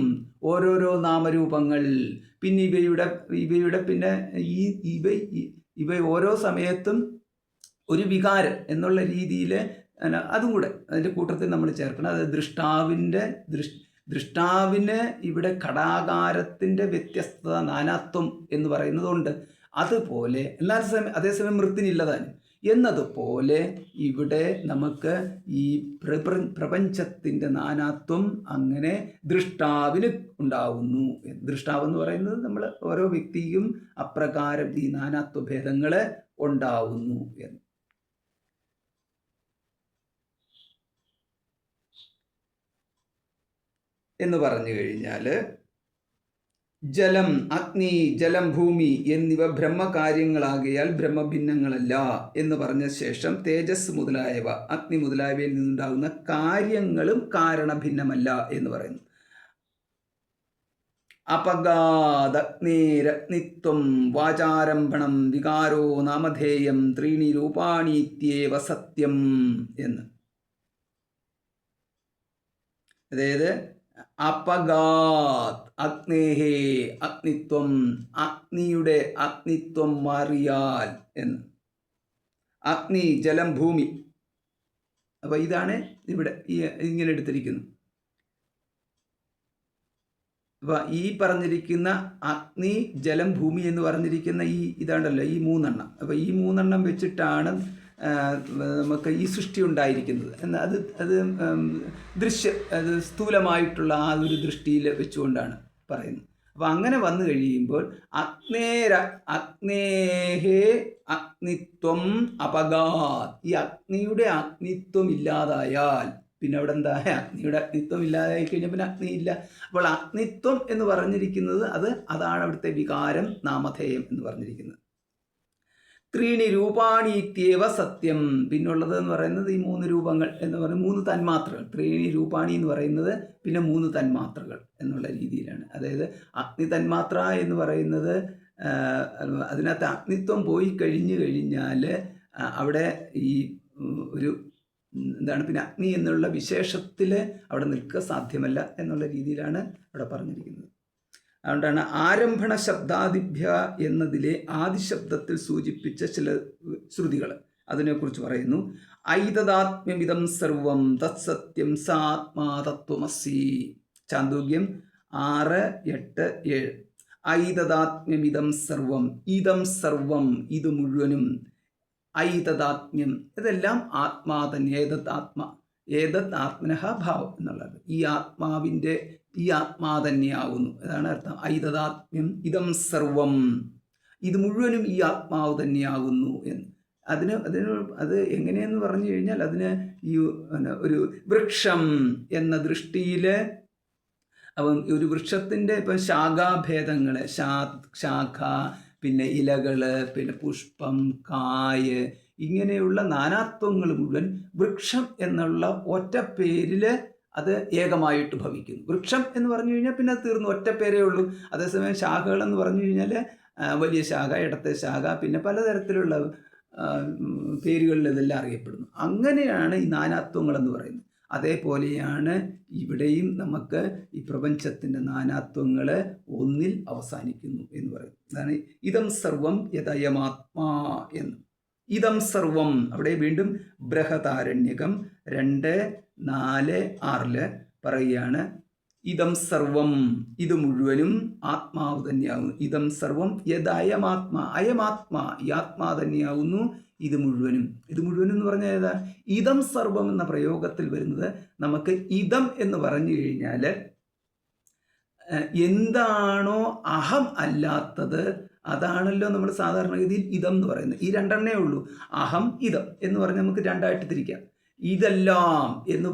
A: ഓരോരോ നാമരൂപങ്ങൾ. പിന്നെ ഇവയുടെ പിന്നെ ഇവ ഓരോ സമയത്തും ഒരു വികാരം എന്നുള്ള രീതിയിൽ അതും കൂടെ അതിൻ്റെ കൂട്ടത്തിൽ നമ്മൾ ചേർക്കണം. അത് ദൃഷ്ടാവിന് ഇവിടെ ഘടാകാരത്തിൻ്റെ വ്യത്യസ്തത, നാനാത്വം എന്ന് പറയുന്നതുണ്ട്. അതുപോലെ അതേസമയം മൃത്തിനില്ലതാനും എന്നതുപോലെ ഇവിടെ നമുക്ക് ഈ പ്രപഞ്ചത്തിൻ്റെ നാനാത്വം അങ്ങനെ ദൃഷ്ടാവിന് ഉണ്ടാവുന്നു. ദൃഷ്ടാവെന്ന് പറയുന്നത് നമ്മൾ ഓരോ വ്യക്തിയും അപ്രകാരം ഈ നാനാത്വ ഭേദങ്ങൾ ഉണ്ടാവുന്നു എന്ന് പറഞ്ഞു കഴിഞ്ഞാൽ ജലം, അഗ്നി, ജലം, ഭൂമി എന്നിവ ബ്രഹ്മകാര്യങ്ങളാകിയാൽ ബ്രഹ്മഭിന്നങ്ങളല്ല എന്ന് പറഞ്ഞ ശേഷം തേജസ് മുതലായവ, അഗ്നി മുതലായവയിൽ നിന്നുണ്ടാകുന്ന കാര്യങ്ങളും കാരണഭിന്നമല്ല എന്ന് പറയുന്നു. അപഗാദഗ്നേരഗ്നിത്വം വാചാരംഭണം വികാരോ നാമധേയം ത്രീണി രൂപാണീത്യേവ സത്യം എന്ന്. അതായത് അപഗാത് അഗ്നേഹേ അഗ്നിത്വം, അഗ്നിയുടെ അഗ്നിത്വം മാറിയാൽ എന്ന്. അഗ്നി, ജലം, ഭൂമി. അപ്പോൾ ഇതാണ് ഇവിടെ ഇങ്ങനെ എടുത്തിരിക്കുന്നത്. അപ്പോൾ ഈ പറഞ്ഞിരിക്കുന്ന അഗ്നി, ജലം, ഭൂമി എന്ന് പറഞ്ഞിരിക്കുന്ന ഇതാണ്ടല്ലോ ഈ മൂന്നെണ്ണം. അപ്പോൾ ഈ മൂന്നെണ്ണം വെച്ചിട്ടാണ് നമുക്ക് ഈ സൃഷ്ടി ഉണ്ടായിരിക്കുന്നത്. എന്നാൽ അത് അത് സ്ഥൂലമായിട്ടുള്ള ആ ഒരു ദൃഷ്ടിയിൽ വെച്ചുകൊണ്ടാണ് പറയുന്നത്. അപ്പോൾ അങ്ങനെ വന്നു കഴിയുമ്പോൾ അഗ്നേഹേ അഗ്നിത്വം അപഗാത്, ഈ അഗ്നിയുടെ അഗ്നിത്വം ഇല്ലാതായാൽ പിന്നെ അവിടെ എന്താ, അഗ്നിയുടെ അഗ്നിത്വം ഇല്ലാതായി കഴിഞ്ഞാൽ പിന്നെ അഗ്നിയില്ല. അപ്പോൾ അഗ്നിത്വം എന്ന് പറഞ്ഞിരിക്കുന്നത് അതാണ് അവിടുത്തെ വികാരം, നാമധേയം എന്ന് പറഞ്ഞിരിക്കുന്നത്. ത്രീണി രൂപാണീത്യേവ സത്യം, പിന്നുള്ളത് എന്ന് പറയുന്നത് ഈ മൂന്ന് രൂപങ്ങൾ എന്ന് പറയുന്നത് മൂന്ന് തന്മാത്രകൾ. ത്രീണി രൂപാണി എന്ന് പറയുന്നത് പിന്നെ മൂന്ന് തന്മാത്രകൾ എന്നുള്ള രീതിയിലാണ്. അതായത് അഗ്നി തന്മാത്ര എന്ന് പറയുന്നത് അതിനകത്ത് അഗ്നിത്വം പോയി കഴിഞ്ഞാൽ അവിടെ ഈ ഒരു എന്താണ് പിന്നെ അഗ്നി എന്നുള്ള വിശേഷത്തിൽ അവിടെ നിൽക്കുക സാധ്യമല്ല എന്നുള്ള രീതിയിലാണ് അവിടെ പറഞ്ഞിരിക്കുന്നത്. അതുകൊണ്ടാണ് ആരംഭണ ശബ്ദാദിഭ്യ എന്നതിലെ ആദിശബ്ദത്തിൽ സൂചിപ്പിച്ച ചില ശ്രുതികൾ അതിനെക്കുറിച്ച് പറയുന്നു. ഐതദാത്മ്യമിതം സർവം തത്സത്യം സാത്മാ തത്വമസി. ചാന്തോക്യം 6:8-7. ഐതദാത്മ്യമിതം സർവം, ഇതം സർവം, ഇത് മുഴുവനും. ഐതദാത്മ്യം, ഇതെല്ലാം ആത്മാ തന്നെ. ഏതത് ആത്മനഃ ഭാവം എന്നുള്ളത് ഈ ആത്മാവിൻ്റെ ഈ ആത്മാ തന്നെയാവുന്നു. അതാണ് അർത്ഥം. ഐതദാത്മ്യം ഇതം സർവം, ഇത് മുഴുവനും ഈ ആത്മാവ് തന്നെയാകുന്നു എന്ന്. അത് എങ്ങനെയെന്ന് പറഞ്ഞു കഴിഞ്ഞാൽ അതിന് ഈ ഒരു വൃക്ഷം എന്ന ദൃഷ്ടിയിൽ ഒരു വൃക്ഷത്തിൻ്റെ ഇപ്പം ശാഖാഭേദങ്ങൾ, ശാഖ, പിന്നെ ഇലകൾ, പിന്നെ പുഷ്പം, കായ്, ഇങ്ങനെയുള്ള നാനാത്വങ്ങൾ മുഴുവൻ വൃക്ഷം എന്നുള്ള ഒറ്റ പേരിൽ അത് ഏകമായിട്ട് ഭവിക്കുന്നു. വൃക്ഷം എന്ന് പറഞ്ഞു കഴിഞ്ഞാൽ പിന്നെ അത് തീർന്നു, ഒറ്റ പേരേ ഉള്ളൂ. അതേസമയം ശാഖകൾ എന്ന് പറഞ്ഞു കഴിഞ്ഞാൽ വലിയ ശാഖ, ഇടത്തെ ശാഖ, പിന്നെ പലതരത്തിലുള്ള പേരുകളിൽ ഇതെല്ലാം അറിയപ്പെടുന്നു. അങ്ങനെയാണ് ഈ നാനാത്വങ്ങളെന്ന് പറയുന്നത്. അതേപോലെയാണ് ഇവിടെയും നമുക്ക് ഈ പ്രപഞ്ചത്തിൻ്റെ നാനാത്വങ്ങൾ ഒന്നിൽ അവസാനിക്കുന്നു എന്ന് പറയുന്നത്. അതാണ് ഇതം സർവം യദയമാത്മാ എന്ന്. ഇതം സർവം അവിടെ വീണ്ടും ബൃഹദാരണ്യകം 2:4-6 പറയുകയാണ്. ഇതം സർവം, ഇത് മുഴുവനും ആത്മാവ് തന്നെയാകുന്നു. ഇതം സർവം യദയമാത്മാ, അയമാത്മാ, ഈ ആത്മാ തന്നെയാകുന്നു ഇത് മുഴുവനും. ഇത് മുഴുവനും എന്ന് പറഞ്ഞാൽ ഏതാ? ഇതം സർവം എന്ന പ്രയോഗത്തിൽ വരുന്നത് നമുക്ക് ഇതം എന്ന് പറഞ്ഞു കഴിഞ്ഞാൽ എന്താണോ അഹം അല്ലാത്തത് അതാണല്ലോ നമ്മൾ സാധാരണഗതിയിൽ ഇതം എന്ന് പറയുന്നത്. ഈ രണ്ടെണ്ണേ ഉള്ളൂ, അഹം ഇതം എന്ന് പറഞ്ഞ് നമുക്ക് രണ്ടായിട്ട് തിരിക്കാം. ഇതെല്ലാം എന്ന്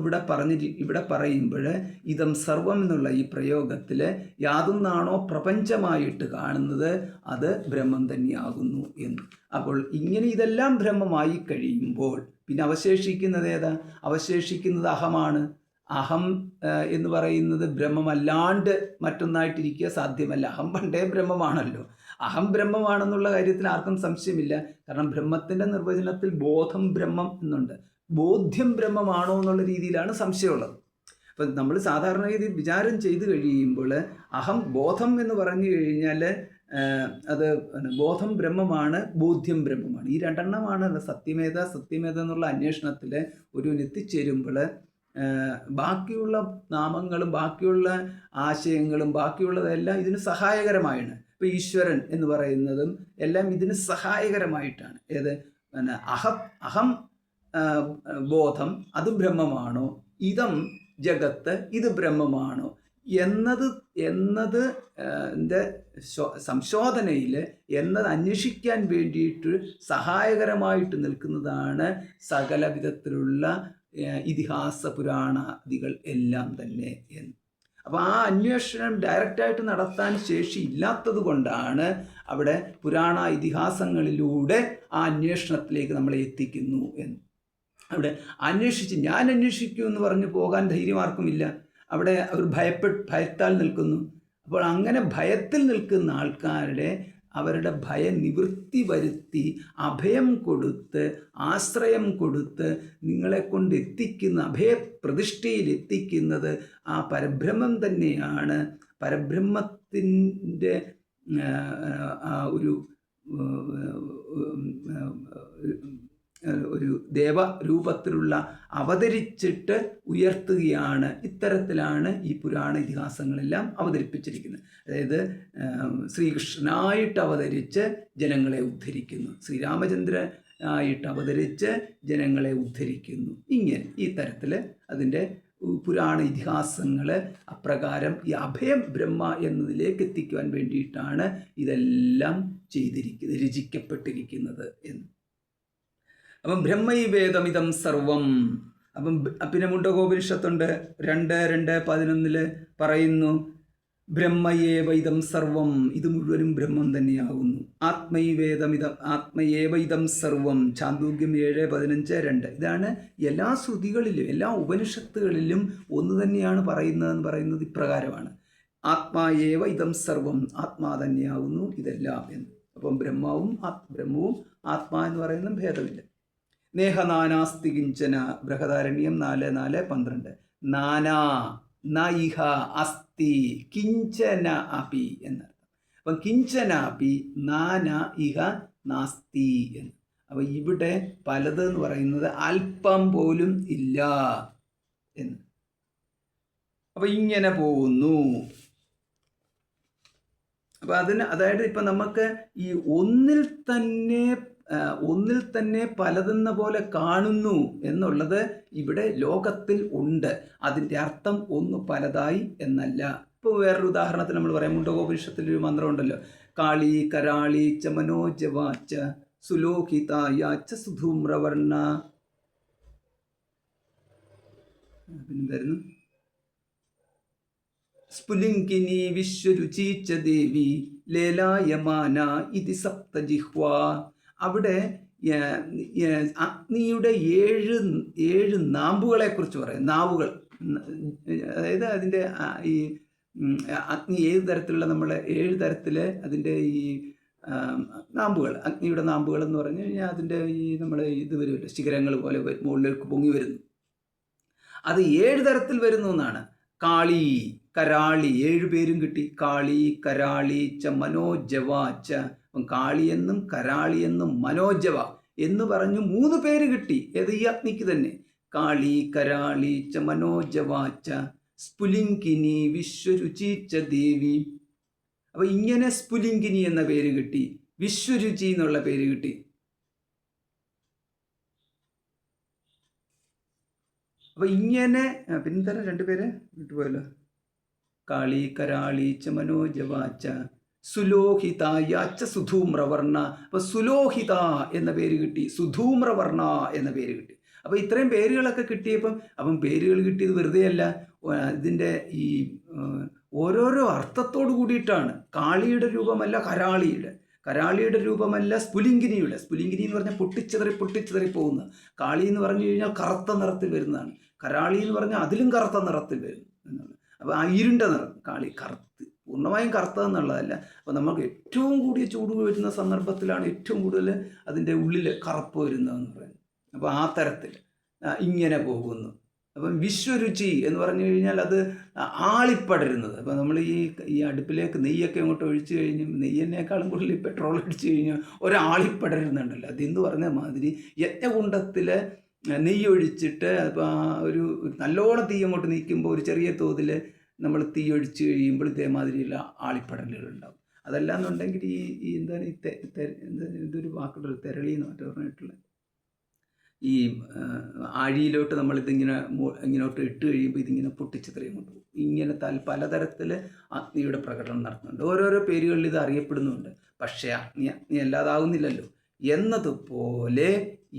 A: ഇവിടെ പറയുമ്പോൾ ഇതം സർവം എന്നുള്ള ഈ പ്രയോഗത്തിൽ യാതൊന്നാണോ പ്രപഞ്ചമായിട്ട് കാണുന്നത് അത് ബ്രഹ്മം തന്നെയാകുന്നു എന്ന്. അപ്പോൾ ഇങ്ങനെ ഇതെല്ലാം ബ്രഹ്മമായി കഴിയുമ്പോൾ പിന്നെ അവശേഷിക്കുന്നത് ഏതാ? അവശേഷിക്കുന്നത് അഹമാണ്. അഹം എന്ന് പറയുന്നത് ബ്രഹ്മമല്ലാണ്ട് മറ്റൊന്നായിട്ടിരിക്കുക സാധ്യമല്ല. അഹം പണ്ടേ ബ്രഹ്മമാണല്ലോ. അഹം ബ്രഹ്മമാണെന്നുള്ള കാര്യത്തിൽ ആർക്കും സംശയമില്ല. കാരണം ബ്രഹ്മത്തിൻ്റെ നിർവചനത്തിൽ ബോധം ബ്രഹ്മം എന്നുണ്ട്. ബോധ്യം ബ്രഹ്മമാണോ എന്നുള്ള രീതിയിലാണ് സംശയമുള്ളത്. അപ്പം നമ്മൾ സാധാരണ രീതിയിൽ വിചാരം ചെയ്തു കഴിയുമ്പോൾ അഹം ബോധം എന്ന് പറഞ്ഞു കഴിഞ്ഞാൽ അത് ബോധം ബ്രഹ്മമാണ്, ബോധ്യം ബ്രഹ്മമാണ്. ഈ രണ്ടെണ്ണമാണ് സത്യമേത എന്നുള്ള അന്വേഷണത്തിൽ എത്തിച്ചേരുമ്പോൾ ബാക്കിയുള്ള നാമങ്ങളും ബാക്കിയുള്ള ആശയങ്ങളും ബാക്കിയുള്ളതെല്ലാം ഇതിന് സഹായകരമായാണ്. ഇപ്പോൾ ഈശ്വരൻ എന്ന് പറയുന്നതും എല്ലാം ഇതിന് സഹായകരമായിട്ടാണ്. ഏത് അഹം ബോധം അത് ബ്രഹ്മമാണോ, ഇതം ജഗത്ത് ഇത് ബ്രഹ്മമാണോ എന്നത് സംശോധനയിൽ എന്നത് അന്വേഷിക്കാൻ വേണ്ടിയിട്ട് സഹായകരമായിട്ട് നിൽക്കുന്നതാണ് സകല വിധത്തിലുള്ള ഇതിഹാസ പുരാണാദികൾ എല്ലാം തന്നെ എന്ന്. അപ്പോൾ ആ അന്വേഷണം ഡയറക്റ്റായിട്ട് നടത്താൻ ശേഷിയില്ലാത്തത് കൊണ്ടാണ് അവിടെ പുരാണ ഇതിഹാസങ്ങളിലൂടെ ആ അന്വേഷണത്തിലേക്ക് നമ്മളെ എത്തിക്കുന്നു എന്ന്. അവിടെ ഞാൻ അന്വേഷിക്കൂ എന്ന് പറഞ്ഞു പോകാൻ ധൈര്യം ആർക്കുമില്ല. അവിടെ അവർ ഭയത്താൽ നിൽക്കുന്നു. അപ്പോൾ അങ്ങനെ ഭയത്തിൽ നിൽക്കുന്ന ആൾക്കാരുടെ അവരുടെ ഭയനിവൃത്തി വരുത്തി അഭയം കൊടുത്ത് ആശ്രയം കൊടുത്ത് നിങ്ങളെ കൊണ്ട് എത്തിക്കുന്ന അഭയപ്രതിഷ്ഠയിൽ എത്തിക്കുന്നത് ആ പരബ്രഹ്മം തന്നെയാണ്. പരബ്രഹ്മത്തിൻ്റെ ഒരു ദേവരൂപത്തിലുള്ള അവതരിച്ചിട്ട് ഉയർത്തുകയാണ്. ഇത്തരത്തിലാണ് ഈ പുരാണ ഇതിഹാസങ്ങളെല്ലാം അവതരിപ്പിച്ചിരിക്കുന്നത്. അതായത് ശ്രീകൃഷ്ണനായിട്ട് അവതരിച്ച് ജനങ്ങളെ ഉദ്ധരിക്കുന്നു, ശ്രീരാമചന്ദ്രനായിട്ട് അവതരിച്ച് ജനങ്ങളെ ഉദ്ധരിക്കുന്നു. ഇങ്ങനെ ഈ തരത്തിൽ അതിൻ്റെ പുരാണ ഇതിഹാസങ്ങൾ അപ്രകാരം ഈ അഭയം ബ്രഹ്മ എന്നതിലേക്ക് എത്തിക്കുവാൻ വേണ്ടിയിട്ടാണ് ഇതെല്ലാം രചിക്കപ്പെട്ടിരിക്കുന്നത് എന്ന്. അപ്പം ബ്രഹ്മൈവേദമിതം സർവം. അപ്പം പിന്നെ മുണ്ടകോപനിഷത്തുണ്ട് 2:11 പറയുന്നു, ബ്രഹ്മയേവ ഇതം സർവം, ഇത് മുഴുവനും ബ്രഹ്മം തന്നെയാകുന്നു. ആത്മയേവ ഇതം സർവം, ചാന്തോക്യം 7:15-2. ഇതാണ് എല്ലാ ശ്രുതികളിലും എല്ലാ ഉപനിഷത്തുകളിലും ഒന്ന് തന്നെയാണ് പറയുന്നത് ഇപ്രകാരമാണ്. ആത്മായേവ ഇതം സർവം, ആത്മാ തന്നെയാകുന്നു ഇതെല്ലാം എന്ന്. അപ്പം ബ്രഹ്മവും ആത്മാ എന്ന് പറയുന്നതും ഭേദമില്ല. നേഹ നാനാസ്തി കിഞ്ചന, ബൃഹദാരണ്യം 4:12. നാനാ നൈഹ അസ്തി കിഞ്ചന അപി എന്നർത്ഥം. അപ്പം കിഞ്ചന അപി നാന ഇഹ നാസ്തി എന്ന്. അപ്പം ഇവിടെ പലത് എന്ന് പറയുന്നത് അല്പം പോലും ഇല്ല എന്ന്. അപ്പം ഇങ്ങനെ പോകുന്നു. അപ്പം അതായത് ഇപ്പം നമുക്ക് ഈ ഒന്നിൽ തന്നെ പലതെന്ന പോലെ കാണുന്നു എന്നുള്ളത് ഇവിടെ ലോകത്തിൽ ഉണ്ട്. അതിൻ്റെ അർത്ഥം ഒന്ന് പലതായി എന്നല്ല. ഇപ്പോൾ വേറൊരു ഉദാഹരണത്തിന് നമ്മൾ പറയാം, മുണ്ടകോപനിഷത്തിലൊരു മന്ത്രം ഉണ്ടല്ലോ, കാളി കരാളി ച മനോജവാച്ച സുലോഹിതായാച്ച സുധൂമ്രവർണ്ണ. പിന്നെന്തായിരുന്നു? സ്ഫുലിംഗിനി വിശ്വരുചീച്ച ദേവി ലേലായമാന ഇതി സപ്തജിഹ്വ. അവിടെ അഗ്നിയുടെ 7 നാമ്പുകളെ കുറിച്ച് പറയും. നാവുകൾ അതായത് അതിൻ്റെ ഈ അഗ്നി ഏത് തരത്തിലുള്ള നമ്മളെ 7 തരത്തിൽ അതിൻ്റെ ഈ നാമ്പുകൾ, അഗ്നിയുടെ നാമ്പുകൾ എന്ന് പറഞ്ഞു കഴിഞ്ഞാൽ അതിൻ്റെ ഈ നമ്മുടെ ഇത് വരുമല്ലോ, ശിഖരങ്ങൾ പോലെ മുകളിലേക്ക് പൊങ്ങി വരുന്നു. അത് 7 തരത്തിൽ വരുന്നു എന്നാണ്. കാളി, കരാളി, 7 പേരും കിട്ടി. കാളി, കരാളി ച മനോജവ ച. അപ്പം കാളിയെന്നും കരാളിയെന്നും മനോജവ എന്ന് പറഞ്ഞു 3 പേര് കിട്ടി. ഏത്? ഈ അഗ്നിക്ക് തന്നെ. കാളി, കരാളി ച മനോജവ ച സ്ഫുലിംഗിനി വിശ്വരുചി ച ദേവി. അപ്പൊ ഇങ്ങനെ സ്ഫുലിംഗിനി എന്ന പേര് കിട്ടി, വിശ്വരുചി എന്നുള്ള പേര് കിട്ടി. അപ്പൊ ഇങ്ങനെ പിന്നെ തന്നെ 2 പേര് വിട്ടുപോയല്ലോ. കാളി, കരാളി ച മനോജവ ച സുലോഹിത യാച്ച സുധൂമ്രവർണ്ണ. അപ്പൊ സുലോഹിത എന്ന പേര് കിട്ടി, സുധൂമ്രവർണ്ണ എന്ന പേര് കിട്ടി. അപ്പൊ ഇത്രയും പേരുകളൊക്കെ കിട്ടിയപ്പം പേരുകൾ കിട്ടിയത് വെറുതെ അല്ല, ഇതിൻ്റെ ഈ ഓരോരോ അർത്ഥത്തോട് കൂടിയിട്ടാണ്. കാളിയുടെ രൂപമല്ല കരാളിയുടെ രൂപമല്ല സ്ഫുലിംഗിനിയുടെ. സ്ഫുലിംഗിനി എന്ന് പറഞ്ഞാൽ പൊട്ടിച്ചിതറി പോകുന്ന. കാളി എന്ന് പറഞ്ഞു കഴിഞ്ഞാൽ കറുത്ത നിറത്തിൽ വരുന്നതാണ്. കരാളി എന്ന് പറഞ്ഞാൽ അതിലും കറുത്ത നിറത്തിൽ വരുന്നു എന്നുള്ളത്. അപ്പോൾ ആ ഇരുണ്ട നിറം, കാളി കറുത്ത്, പൂർണ്ണമായും കറുത്തതെന്നുള്ളതല്ല. അപ്പോൾ നമുക്ക് ഏറ്റവും കൂടിയ ചൂട് വരുന്ന സന്ദർഭത്തിലാണ് ഏറ്റവും കൂടുതൽ അതിൻ്റെ ഉള്ളിൽ കറുപ്പ് വരുന്നതെന്ന് പറയുന്നത്. അപ്പോൾ ആ തരത്തിൽ ഇങ്ങനെ പോകുന്നു. അപ്പം വിശ്വരുചി എന്ന് പറഞ്ഞു കഴിഞ്ഞാൽ അത് ആളിപ്പടരുന്നത്. അപ്പം നമ്മൾ ഈ അടുപ്പിലേക്ക് നെയ്യൊക്കെ അങ്ങോട്ട് ഒഴിച്ചു കഴിഞ്ഞ് നെയ്യിനേക്കാളും കൂടുതൽ പെട്രോൾ ഒഴിച്ചു കഴിഞ്ഞാൽ ഒരാളിപ്പടരുന്നുണ്ടല്ലോ. അതെന്ന് പറഞ്ഞ മാതിരി യജ്ഞകുണ്ടത്തിൽ നെയ്യ് ഒഴിച്ചിട്ട് ഒരു നല്ലോണം തീ അങ്ങോട്ട് നീക്കുമ്പോൾ ഒരു ചെറിയ തോതിൽ നമ്മൾ തീ ഒഴിച്ച് കഴിയുമ്പോൾ ഇതേമാതിരിയുള്ള ആളിപ്പടലുകളുണ്ടാവും. അതല്ലാന്നുണ്ടെങ്കിൽ എന്താണ് ഇതൊരു വാക്കുണ്ടല്ലോ, തെരളി എന്ന് മറ്റോ പറഞ്ഞിട്ടുള്ള ഈ ആഴിയിലോട്ട് നമ്മളിതിങ്ങനെ ഇങ്ങോട്ട് ഇട്ട് കഴിയുമ്പോൾ ഇതിങ്ങനെ പൊട്ടിച്ചിത്രയും കൊണ്ടുപോകും. ഇങ്ങനെ പലതരത്തിൽ അഗ്നിയുടെ പ്രകടനം നടത്തുന്നുണ്ട്. ഓരോരോ പേരുകളിൽ ഇത് അറിയപ്പെടുന്നുണ്ട്. പക്ഷേ അഗ്നി അല്ലാതാവുന്നില്ലല്ലോ. എന്നതുപോലെ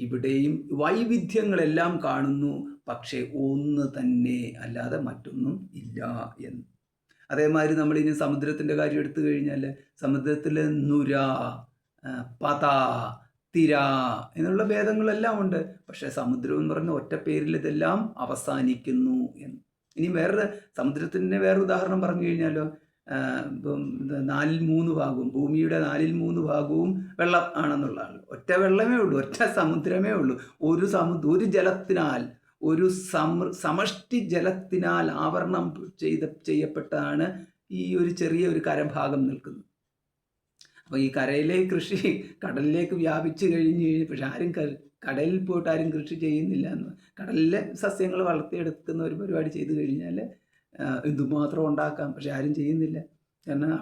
A: ഇവിടെയും വൈവിധ്യങ്ങളെല്ലാം കാണുന്നു, പക്ഷേ ഒന്ന് തന്നെ അല്ലാതെ മറ്റൊന്നും ഇല്ല എന്ന്. അതേമാതിരി നമ്മളിനി സമുദ്രത്തിൻ്റെ കാര്യം എടുത്തു കഴിഞ്ഞാൽ സമുദ്രത്തിൽ നുര, പത, തിര എന്നുള്ള ഭേദങ്ങളെല്ലാം ഉണ്ട്. പക്ഷേ സമുദ്രം എന്ന് പറഞ്ഞ ഒറ്റ പേരിൽ ഇതെല്ലാം അവസാനിക്കുന്നു എന്ന്. ഇനി സമുദ്രത്തിൻ്റെ വേറെ ഉദാഹരണം പറഞ്ഞു കഴിഞ്ഞാലോ, ഇപ്പം 4/3 ഭാഗവും ഭൂമിയുടെ 4/3 ഭാഗവും വെള്ളം ആണെന്നുള്ളതാണ്. ഒറ്റ വെള്ളമേ ഉള്ളൂ, ഒറ്റ സമുദ്രമേ ഉള്ളൂ. ഒരു ജലത്തിനാൽ, ഒരു സമഷ്ടി ജലത്തിനാൽ ആവരണം ചെയ്യപ്പെട്ടാണ് ഈ ഒരു ചെറിയ ഒരു കരഭാഗം നിൽക്കുന്നത്. അപ്പോൾ ഈ കരയിലെ കൃഷി കടലിലേക്ക് വ്യാപിച്ചു കഴിഞ്ഞ് പക്ഷെ ആരും കടലിൽ പോയിട്ട് ആരും കൃഷി ചെയ്യുന്നില്ല എന്ന്. കടലിലെ സസ്യങ്ങൾ വളർത്തിയെടുക്കുന്ന ഒരു പരിപാടി ചെയ്തു കഴിഞ്ഞാൽ എന്തുമാത്രം ഉണ്ടാക്കാം, പക്ഷെ ആരും ചെയ്യുന്നില്ല. കാരണം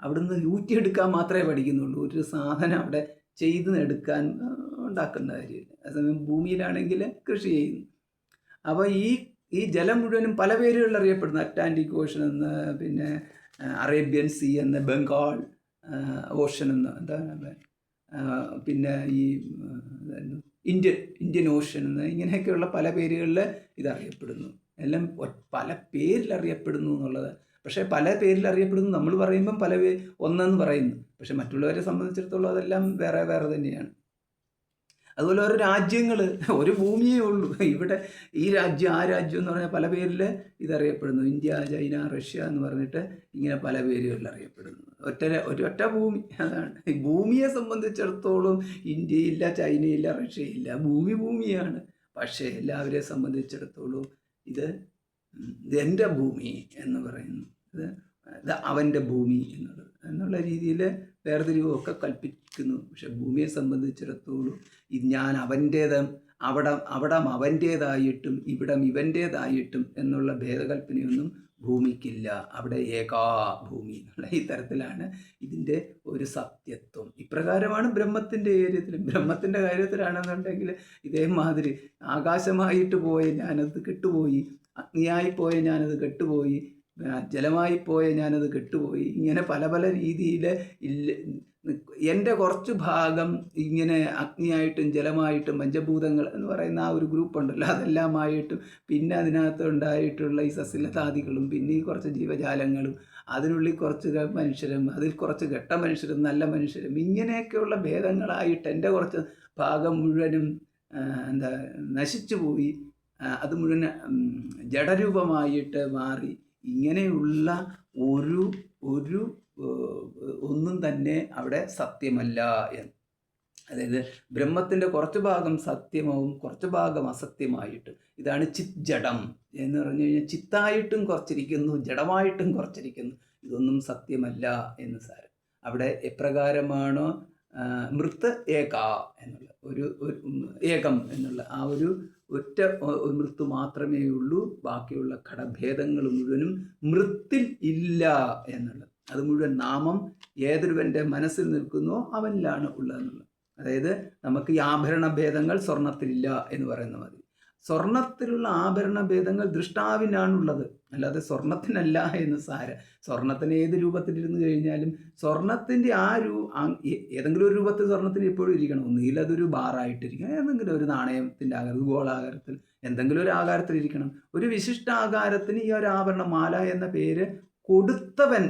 A: അവിടുന്ന് ഊറ്റിയെടുക്കാൻ മാത്രമേ പഠിക്കുന്നുള്ളൂ. ഒരു സാധനം അവിടെ ചെയ്തെടുക്കാൻ ഉണ്ടാക്കേണ്ട കാര്യമില്ല. അതേസമയം ഭൂമിയിലാണെങ്കിൽ കൃഷി ചെയ്യുന്നു. അപ്പോൾ ഈ ജലം മുഴുവനും പല പേരുകളിൽ അറിയപ്പെടുന്നു. അറ്റ്ലാന്റിക് ഓഷൻ എന്ന്, പിന്നെ അറേബ്യൻ സീ എന്ന്, ബംഗാൾ ഓഷൻ എന്ന്, എന്താണ്, പിന്നെ ഈ ഇന്ത്യൻ ഓഷൻ എന്ന്, ഇങ്ങനെയൊക്കെയുള്ള പല പേരുകളിൽ ഇതറിയപ്പെടുന്നു. എല്ലാം പല പേരിൽ അറിയപ്പെടുന്നു എന്നുള്ളത്. പക്ഷേ പല പേരിൽ അറിയപ്പെടുന്നു നമ്മൾ പറയുമ്പം ഒന്നെന്ന് പറയുന്നു. പക്ഷെ മറ്റുള്ളവരെ സംബന്ധിച്ചിടത്തോളം അതെല്ലാം വേറെ വേറെ തന്നെയാണ്. അതുപോലെ ഓരോ രാജ്യങ്ങൾ, ഒരു ഭൂമിയേ ഉള്ളൂ. ഇവിടെ ഈ രാജ്യം ആ രാജ്യം എന്ന് പറഞ്ഞാൽ പല പേരിൽ ഇതറിയപ്പെടുന്നു. ഇന്ത്യ, ചൈന, റഷ്യ എന്ന് പറഞ്ഞിട്ട് ഇങ്ങനെ പല പേരുകളിൽ അറിയപ്പെടുന്നു. ഒറ്റ ഭൂമി. അതാണ് ഈ ഭൂമിയെ സംബന്ധിച്ചിടത്തോളം ഇന്ത്യയില്ല, ചൈനയില്ല, റഷ്യയില്ല. ഭൂമിയാണ്. പക്ഷേ എല്ലാവരെയും സംബന്ധിച്ചിടത്തോളം ഇത് എൻ്റെ ഭൂമി എന്ന് പറയുന്നു, ഇത് അവൻ്റെ ഭൂമി എന്നുള്ള രീതിയിൽ വേർതിരിവൊക്കെ കൽപ്പിക്കുന്നു. പക്ഷെ ഭൂമിയെ സംബന്ധിച്ചിടത്തോളം ഞാൻ അവൻ്റേതും അവിടം അവൻ്റേതായിട്ടും ഇവിടം ഇവൻ്റേതായിട്ടും എന്നുള്ള ഭേദകൽപ്പനയൊന്നും ഭൂമിക്കില്ല. അവിടെ ഏകാഭൂമി എന്നുള്ള ഈ തരത്തിലാണ് ഇതിൻ്റെ ഒരു സത്യത്വം. ഇപ്രകാരമാണ് ബ്രഹ്മത്തിൻ്റെ കാര്യത്തിലാണെന്നുണ്ടെങ്കിൽ ഇതേമാതിരി ആകാശമായിട്ട് പോയ ഞാനത് കെട്ടുപോയി, അഗ്നിയായി പോയ ഞാനത് കെട്ടുപോയി, ജലമായി പോയ ഞാനത് കെട്ടുപോയി. ഇങ്ങനെ പല പല രീതിയിൽ എൻ്റെ കുറച്ച് ഭാഗം ഇങ്ങനെ അഗ്നിയായിട്ടും ജലമായിട്ടും പഞ്ചഭൂതങ്ങൾ എന്ന് പറയുന്ന ആ ഒരു ഗ്രൂപ്പ് ഉണ്ടല്ലോ, അതെല്ലാമായിട്ടും, പിന്നെ അതിനകത്ത് ഉണ്ടായിട്ടുള്ള ഈ സസ്യലതാദികളും, പിന്നെ ഈ കുറച്ച് ജീവജാലങ്ങളും, അതിനുള്ളിൽ കുറച്ച് മനുഷ്യരും, അതിൽ കുറച്ച് ഘട്ട മനുഷ്യരും, നല്ല മനുഷ്യരും, ഇങ്ങനെയൊക്കെയുള്ള ഭേദങ്ങളായിട്ട് എൻ്റെ കുറച്ച് ഭാഗം മുഴുവനും നശിച്ചു പോയി. അത് മുഴുവൻ ജഡരൂപമായിട്ട് മാറി. ഇങ്ങനെയുള്ള ഒരു ഒരു ഒന്നും തന്നെ അവിടെ സത്യമല്ല എന്ന്. അതായത് ബ്രഹ്മത്തിൻ്റെ കുറച്ച് ഭാഗം സത്യമാവും, കുറച്ച് ഭാഗം അസത്യമായിട്ടും. ഇതാണ് ചിത് ജഡം എന്ന് പറഞ്ഞു കഴിഞ്ഞാൽ ചിത്തായിട്ടും കുറച്ചിരിക്കുന്നു, ജഡമായിട്ടും കുറച്ചിരിക്കുന്നു. ഇതൊന്നും സത്യമല്ല എന്ന് സാരം. അവിടെ എപ്രകാരമാണോ മൃത്ത് ഏക എന്നുള്ള ഒരു ഏകം എന്നുള്ള ആ ഒരു ഒറ്റ മൃത്ത് മാത്രമേ ഉള്ളൂ. ബാക്കിയുള്ള ഘടഭേദങ്ങൾ മുഴുവനും മൃത്തിൽ ഇല്ല എന്നുള്ളത്. അത് മുഴുവൻ നാമം ഏതൊരുവൻ്റെ മനസ്സിൽ നിൽക്കുന്നോ അവനിലാണ് ഉള്ളതെന്നുള്ളത്. അതായത് നമുക്ക് ഈ ആഭരണ ഭേദങ്ങൾ സ്വർണത്തിലില്ല എന്ന് പറയുന്ന മതി. സ്വർണത്തിലുള്ള ആഭരണ ഭേദങ്ങൾ ദൃഷ്ടാവിനാണുള്ളത്, അല്ലാതെ സ്വർണത്തിനല്ല എന്ന് സാരം. സ്വർണത്തിന് ഏത് രൂപത്തിലിരുന്ന് കഴിഞ്ഞാലും സ്വർണത്തിൻ്റെ ഏതെങ്കിലും ഒരു രൂപത്തിൽ സ്വർണത്തിന് എപ്പോഴും ഇരിക്കണം. ഒന്നുകിൽ അതൊരു ബാറായിട്ടിരിക്കണം, ഏതെങ്കിലും ഒരു നാണയത്തിൻ്റെ ആകാരം, ഗോളാകാരത്തിൽ എന്തെങ്കിലും ഒരു ആകാരത്തിലിരിക്കണം. ഒരു വിശിഷ്ടാകാരത്തിന് ഈ ഒരു ആഭരണമാല എന്ന പേര് കൊടുത്തവൻ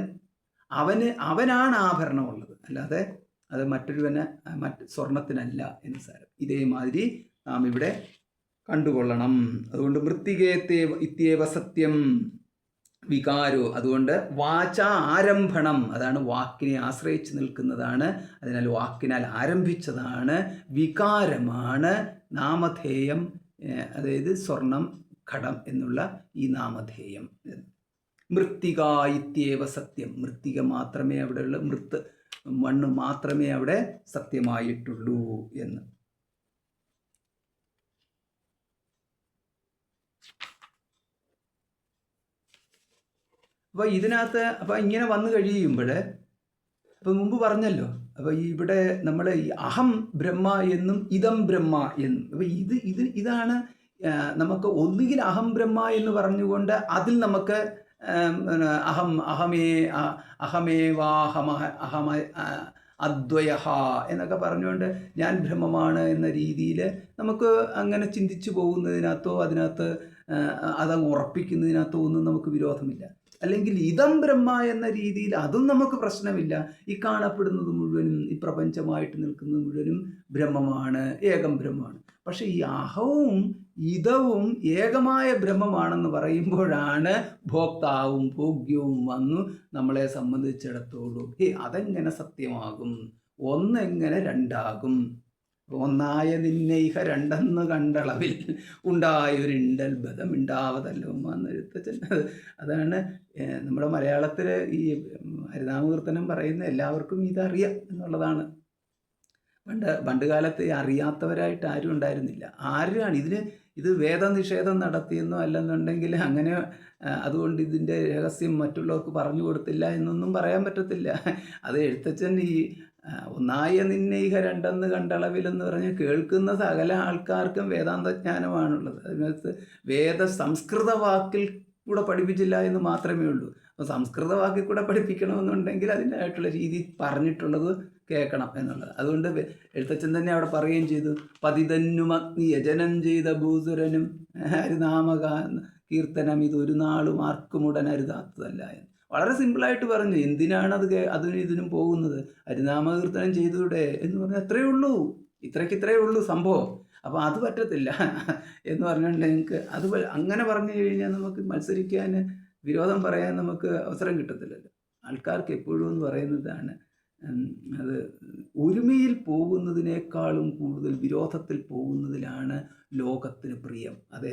A: അവനാണ് ആഭരണമുള്ളത്, അല്ലാതെ അത് മറ്റൊരുവന് സ്വർണത്തിനല്ല എന്ന് സാരം. ഇതേമാതിരി നാം ഇവിടെ കണ്ടുകൊള്ളണം. അതുകൊണ്ട് മൃത്തികേത്തെ ഇത്യേവ സത്യം വികാരോ. അതുകൊണ്ട് വാച ആരംഭണം, അതാണ് വാക്കിനെ ആശ്രയിച്ച് നിൽക്കുന്നതാണ്. അതിനാൽ വാക്കിനാൽ ആരംഭിച്ചതാണ്, വികാരമാണ് നാമധേയം. അതായത് സ്വർണം, ഘടം എന്നുള്ള ഈ നാമധേയം. മൃത്തിക ഇത്യേവ സത്യം, മൃത്തിക മാത്രമേ അവിടെയുള്ള മണ്ണ് മാത്രമേ അവിടെ സത്യമായിട്ടുള്ളൂ എന്ന്. അപ്പോൾ ഇതിനകത്ത് ഇങ്ങനെ വന്നു കഴിയുമ്പോൾ, മുമ്പ് പറഞ്ഞല്ലോ, അപ്പോൾ ഇവിടെ നമ്മൾ ഈ അഹം ബ്രഹ്മ എന്നും ഇതം ബ്രഹ്മ എന്നും, അപ്പോൾ ഇതാണ് നമുക്ക് ഒന്നുകിൽ അഹം ബ്രഹ്മ എന്ന് പറഞ്ഞുകൊണ്ട് അതിൽ നമുക്ക് അഹമ അദ്വയഹ എന്നൊക്കെ പറഞ്ഞുകൊണ്ട് ഞാൻ ബ്രഹ്മമാണ് എന്ന രീതിയിൽ നമുക്ക് അങ്ങനെ ചിന്തിച്ചു പോകുന്നതിനകത്തോ അതിനകത്ത് അതങ്ങ് ഉറപ്പിക്കുന്നതിനകത്തോ ഒന്നും നമുക്ക് വിരോധമില്ല. അല്ലെങ്കിൽ ഇതം ബ്രഹ്മ എന്ന രീതിയിൽ അതും നമുക്ക് പ്രശ്നമില്ല. ഈ കാണപ്പെടുന്നത് മുഴുവനും, ഈ പ്രപഞ്ചമായിട്ട് നിൽക്കുന്നത് മുഴുവനും ബ്രഹ്മമാണ്, ഏകം ബ്രഹ്മമാണ്. പക്ഷെ ഈ അഹവും ഇതവും ഏകമായ ബ്രഹ്മമാണെന്ന് പറയുമ്പോഴാണ് ഭോക്താവും ഭോഗ്യവും വന്നു നമ്മളെ സംബന്ധിച്ചിടത്തോളം അതെങ്ങനെ സത്യമാകും, ഒന്നെങ്ങനെ രണ്ടാകും, ഒന്നായ നിന്നൈഹ രണ്ടെന്ന് കണ്ടളവിൽ ഉണ്ടായൊരിണ്ടൽബധം ഉണ്ടാവതല്ലോ എന്നെഴുത്തച്ഛൻ. അതാണ് നമ്മുടെ മലയാളത്തിൽ ഈ ഹരിനാമകീർത്തനം പറയുന്ന എല്ലാവർക്കും ഇതറിയാം എന്നുള്ളതാണ്. പണ്ട് കാലത്ത് അറിയാത്തവരായിട്ട് ആരും ഉണ്ടായിരുന്നില്ല. ആരാണ് ഇത് വേദനിഷേധം നടത്തിയെന്നോ അല്ലെന്നുണ്ടെങ്കിൽ അങ്ങനെ അതുകൊണ്ട് ഇതിൻ്റെ രഹസ്യം മറ്റുള്ളവർക്ക് പറഞ്ഞു കൊടുത്തില്ല എന്നൊന്നും പറയാൻ പറ്റത്തില്ല. അത് എഴുത്തച്ഛൻ ഈ ഒന്നായ നിന്നൈഹ രണ്ടെന്ന് കണ്ടളവിലെന്ന് പറഞ്ഞ് കേൾക്കുന്ന സകല ആൾക്കാർക്കും വേദാന്തജ്ഞാനമാണുള്ളത്. അതിനകത്ത് സംസ്കൃത വാക്കിൽ കൂടെ പഠിപ്പിച്ചില്ല എന്ന് മാത്രമേ ഉള്ളൂ. അപ്പോൾ സംസ്കൃത വാക്കിൽ കൂടെ പഠിപ്പിക്കണമെന്നുണ്ടെങ്കിൽ അതിൻ്റെതായിട്ടുള്ള രീതി പറഞ്ഞിട്ടുള്ളത് കേൾക്കണം എന്നുള്ളത്. അതുകൊണ്ട് എഴുത്തച്ഛൻ തന്നെ അവിടെ പറയുകയും ചെയ്തു, പതിതന്നും അഗ്നി യജനം ചെയ്ത ഭൂസുരനും ഹരിനാമക കീർത്തനം ഇതൊരു നാളും ആർക്കും ഉടൻ അരുതാത്തതല്ല എന്ന് വളരെ സിമ്പിളായിട്ട് പറഞ്ഞു. എന്തിനാണ് അതിനും ഇതിനും പോകുന്നത്, ഹരിനാമകീർത്തനം ചെയ്തൂടെ എന്ന് പറഞ്ഞാൽ അത്രയേ ഉള്ളൂ, ഇത്രയേ ഉള്ളൂ സംഭവം. അപ്പോൾ അത് പറ്റത്തില്ല എന്ന് പറഞ്ഞുകൊണ്ട് നിങ്ങൾക്ക് അത് അങ്ങനെ പറഞ്ഞു കഴിഞ്ഞാൽ നമുക്ക് മത്സരിക്കാൻ, വിരോധം പറയാൻ നമുക്ക് അവസരം കിട്ടത്തില്ലല്ലോ. ആൾക്കാർക്ക് എപ്പോഴും എന്ന് പറയുന്നതാണ്, അത് ഒരുമയിൽ പോകുന്നതിനേക്കാളും കൂടുതൽ വിരോധത്തിൽ പോകുന്നതിലാണ് ലോകത്തിന് പ്രിയം. അത്